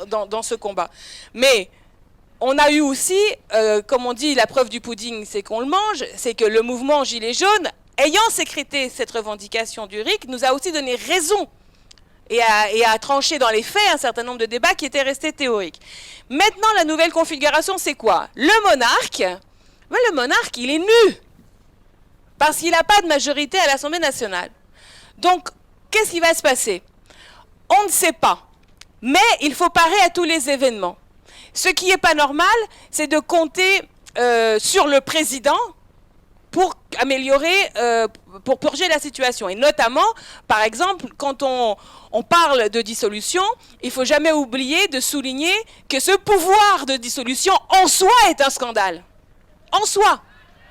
dans ce combat. Mais on a eu aussi, comme on dit, la preuve du pudding, c'est qu'on le mange, c'est que le mouvement Gilets jaunes, ayant sécrété cette revendication du RIC, nous a aussi donné raison et a tranché dans les faits un certain nombre de débats qui étaient restés théoriques. Maintenant, la nouvelle configuration, c'est quoi? Le monarque, il est nu. Parce qu'il n'a pas de majorité à l'Assemblée nationale. Donc, qu'est-ce qui va se passer? On ne sait pas. Mais il faut parer à tous les événements. Ce qui n'est pas normal, c'est de compter sur le président pour améliorer, pour purger la situation. Et notamment, par exemple, quand on parle de dissolution, il ne faut jamais oublier de souligner que ce pouvoir de dissolution en soi est un scandale. En soi.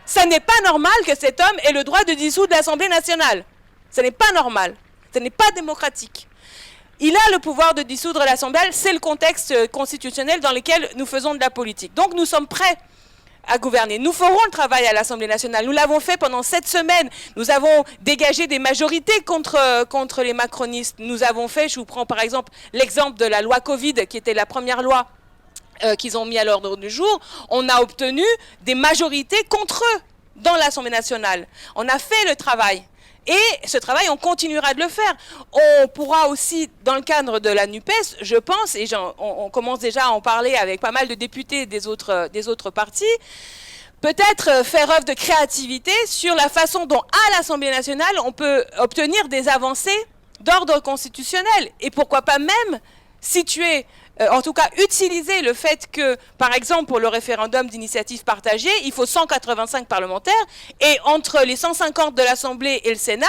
Ça n'est pas normal que cet homme ait le droit de dissoudre l'Assemblée nationale. Ce n'est pas normal. Ce n'est pas démocratique. Il a le pouvoir de dissoudre l'Assemblée, c'est le contexte constitutionnel dans lequel nous faisons de la politique. Donc nous sommes prêts à gouverner. Nous ferons le travail à l'Assemblée nationale. Nous l'avons fait pendant 7 semaines. Nous avons dégagé des majorités contre les macronistes. Nous avons fait, je vous prends par exemple l'exemple de la loi Covid, qui était la première loi qu'ils ont mis à l'ordre du jour, on a obtenu des majorités contre eux dans l'Assemblée nationale. On a fait le travail. Et ce travail, on continuera de le faire. On pourra aussi, dans le cadre de la NUPES, je pense, et on commence déjà à en parler avec pas mal de députés des autres partis, peut-être faire œuvre de créativité sur la façon dont, à l'Assemblée nationale, on peut obtenir des avancées d'ordre constitutionnel. Et pourquoi pas même situer, en tout cas utiliser le fait que, par exemple, pour le référendum d'initiative partagée, il faut 185 parlementaires, et entre les 150 de l'Assemblée et le Sénat,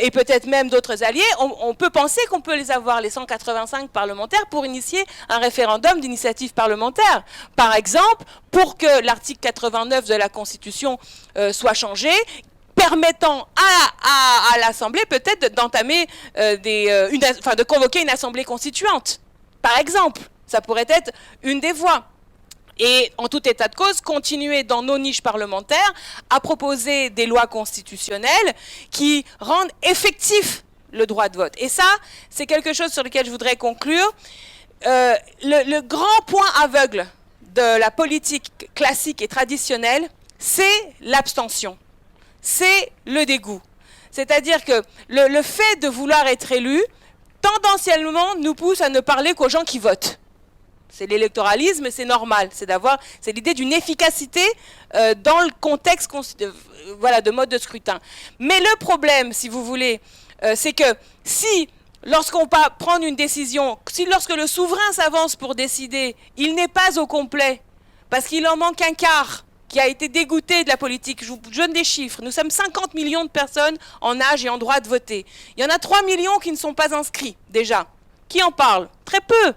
et peut-être même d'autres alliés, on peut penser qu'on peut les avoir, les 185 parlementaires, pour initier un référendum d'initiative parlementaire. Par exemple, pour que l'article 89 de la Constitution soit changé, permettant à l'Assemblée peut-être d'entamer, de convoquer une Assemblée constituante. Par exemple, ça pourrait être une des voies. Et en tout état de cause, continuer dans nos niches parlementaires à proposer des lois constitutionnelles qui rendent effectif le droit de vote. Et ça, c'est quelque chose sur lequel je voudrais conclure. Le grand point aveugle de la politique classique et traditionnelle, c'est l'abstention. C'est le dégoût. C'est-à-dire que le fait de vouloir être élu, tendanciellement, nous pousse à ne parler qu'aux gens qui votent. C'est l'électoralisme, c'est normal. C'est l'idée d'une efficacité dans le contexte de mode de scrutin. Mais le problème, si vous voulez, c'est que lorsqu'on va prendre une décision, lorsque le souverain s'avance pour décider, il n'est pas au complet, parce qu'il en manque un quart qui a été dégoûté de la politique. Je vous donne des chiffres. Nous sommes 50 millions de personnes en âge et en droit de voter. Il y en a 3 millions qui ne sont pas inscrits, déjà. Qui en parle? Très peu.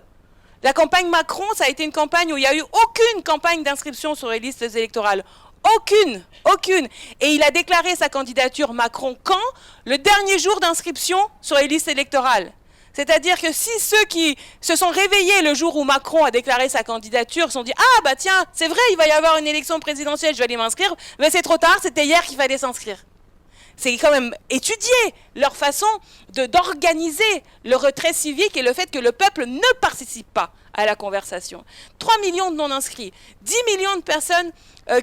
La campagne Macron, ça a été une campagne où il n'y a eu aucune campagne d'inscription sur les listes électorales. Aucune, aucune. Et il a déclaré sa candidature Macron quand? Le dernier jour d'inscription sur les listes électorales. C'est-à-dire que si ceux qui se sont réveillés le jour où Macron a déclaré sa candidature se sont dit « Ah bah tiens, c'est vrai, il va y avoir une élection présidentielle, je vais aller m'inscrire », mais c'est trop tard, c'était hier qu'il fallait s'inscrire. C'est quand même étudier leur façon d'organiser le retrait civique et le fait que le peuple ne participe pas à la conversation. 3 millions de non-inscrits, 10 millions de personnes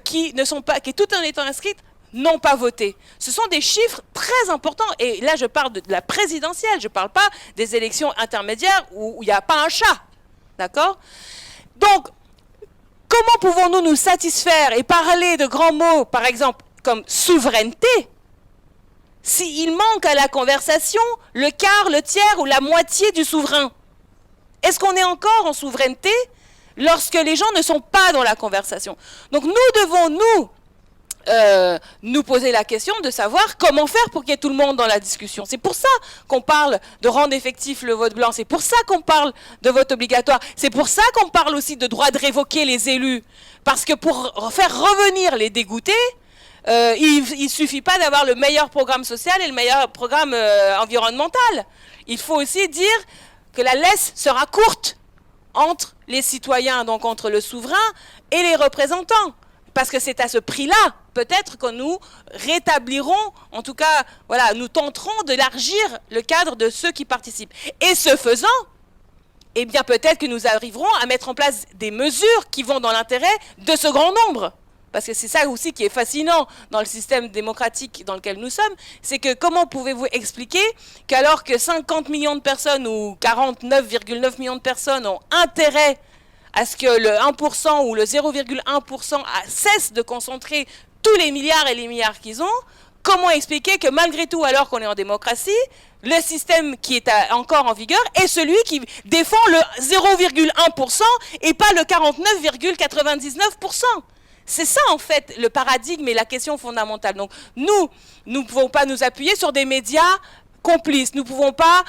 qui, tout en étant inscrites, n'ont pas voté. Ce sont des chiffres très importants. Et là, je parle de la présidentielle, je ne parle pas des élections intermédiaires où il n'y a pas un chat. D'accord? Donc, comment pouvons-nous nous satisfaire et parler de grands mots, par exemple, comme souveraineté, s'il manque à la conversation le quart, le tiers ou la moitié du souverain? Est-ce qu'on est encore en souveraineté lorsque les gens ne sont pas dans la conversation? Donc nous devons, nous poser la question de savoir comment faire pour qu'il y ait tout le monde dans la discussion. C'est pour ça qu'on parle de rendre effectif le vote blanc. C'est pour ça qu'on parle de vote obligatoire. C'est pour ça qu'on parle aussi de droit de révoquer les élus. Parce que pour faire revenir les dégoûtés, il ne suffit pas d'avoir le meilleur programme social et le meilleur programme environnemental. Il faut aussi dire que la laisse sera courte entre les citoyens, donc entre le souverain et les représentants. Parce que c'est à ce prix-là, peut-être que nous rétablirons, en tout cas, voilà, nous tenterons d'élargir le cadre de ceux qui participent. Et ce faisant, eh bien peut-être que nous arriverons à mettre en place des mesures qui vont dans l'intérêt de ce grand nombre. Parce que c'est ça aussi qui est fascinant dans le système démocratique dans lequel nous sommes, c'est que comment pouvez-vous expliquer qu'alors que 50 millions de personnes ou 49,9 millions de personnes ont intérêt à ce que le 1% ou le 0,1% cesse de concentrer tous les milliards et les milliards qu'ils ont, comment expliquer que malgré tout, alors qu'on est en démocratie, le système qui est encore en vigueur est celui qui défend le 0,1% et pas le 49,99%. C'est ça, en fait, le paradigme et la question fondamentale. Donc, nous ne pouvons pas nous appuyer sur des médias complices. Nous ne pouvons pas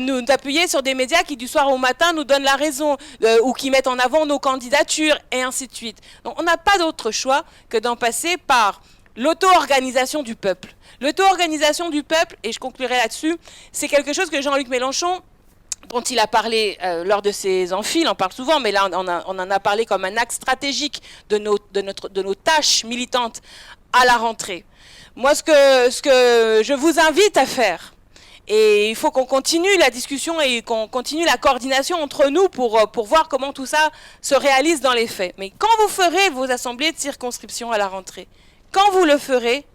nous appuyer sur des médias qui, du soir au matin, nous donnent la raison ou qui mettent en avant nos candidatures, et ainsi de suite. Donc, on n'a pas d'autre choix que d'en passer par l'auto-organisation du peuple. L'auto-organisation du peuple, et je conclurai là-dessus, c'est quelque chose que Jean-Luc Mélenchon, dont il a parlé lors de ses amphis, il en parle souvent, mais là on en a parlé comme un axe stratégique de nos tâches militantes à la rentrée. Moi, ce que je vous invite à faire, et il faut qu'on continue la discussion et qu'on continue la coordination entre nous pour voir comment tout ça se réalise dans les faits. Mais quand vous ferez vos assemblées de circonscription à la rentrée, quand vous le ferez,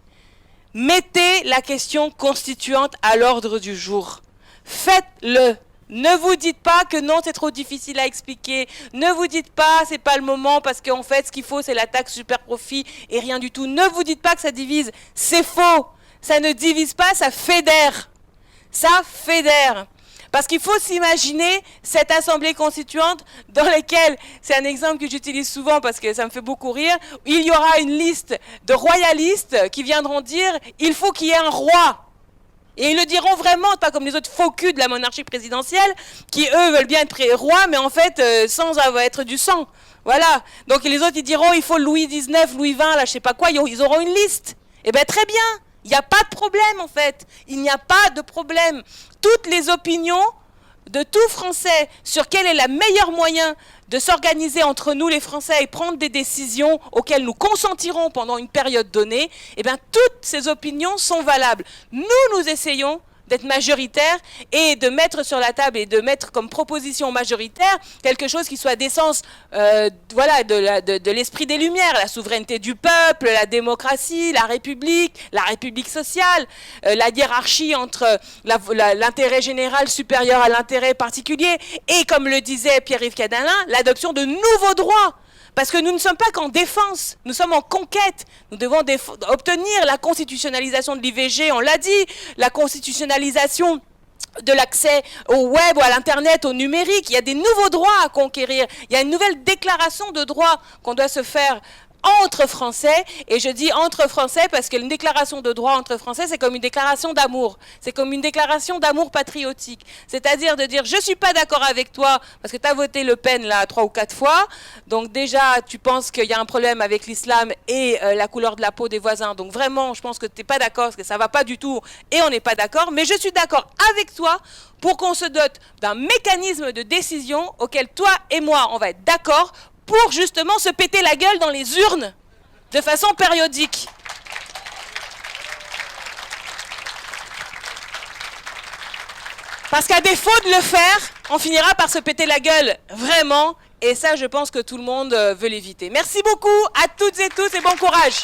mettez la question constituante à l'ordre du jour. Faites-le. Ne vous dites pas que non, c'est trop difficile à expliquer. Ne vous dites pas, c'est pas le moment parce qu'en fait, ce qu'il faut, c'est la taxe super profit et rien du tout. Ne vous dites pas que ça divise. C'est faux. Ça ne divise pas, ça fédère. Ça fédère. Parce qu'il faut s'imaginer cette assemblée constituante dans laquelle, c'est un exemple que j'utilise souvent parce que ça me fait beaucoup rire, il y aura une liste de royalistes qui viendront dire « il faut qu'il y ait un roi ». Et ils le diront vraiment, pas comme les autres faux culs de la monarchie présidentielle, qui eux veulent bien être rois, mais en fait sans être du sang. Voilà. Donc les autres ils diront il faut Louis XIX, Louis XX, là je sais pas quoi, ils auront une liste. Eh bien très bien, il n'y a pas de problème en fait. Il n'y a pas de problème. Toutes les opinions de tout Français sur quel est le meilleur moyen de s'organiser entre nous les Français et prendre des décisions auxquelles nous consentirons pendant une période donnée, eh bien toutes ces opinions sont valables. Nous essayons d'être majoritaires et de mettre sur la table et de mettre comme proposition majoritaire quelque chose qui soit d'essence voilà, de l'esprit des Lumières, la souveraineté du peuple, la démocratie, la République sociale, la hiérarchie entre l'intérêt général supérieur à l'intérêt particulier et, comme le disait Pierre-Yves Cadalin, l'adoption de nouveaux droits. Parce que nous ne sommes pas qu'en défense, nous sommes en conquête. Nous devons obtenir la constitutionnalisation de l'IVG, on l'a dit, la constitutionnalisation de l'accès au web, à l'internet, au numérique. Il y a des nouveaux droits à conquérir. Il y a une nouvelle déclaration de droits qu'on doit se faire entre Français, et je dis entre Français parce qu'une déclaration de droit entre Français, c'est comme une déclaration d'amour, c'est comme une déclaration d'amour patriotique, c'est-à-dire de dire je suis pas d'accord avec toi parce que tu as voté Le Pen là 3 ou 4 fois, donc déjà tu penses qu'il y a un problème avec l'islam et la couleur de la peau des voisins, donc vraiment je pense que tu n'es pas d'accord, parce que ça va pas du tout et on n'est pas d'accord, mais je suis d'accord avec toi pour qu'on se dote d'un mécanisme de décision auquel toi et moi on va être d'accord pour justement se péter la gueule dans les urnes de façon périodique. Parce qu'à défaut de le faire, on finira par se péter la gueule, vraiment. Et ça, je pense que tout le monde veut l'éviter. Merci beaucoup à toutes et tous et bon courage.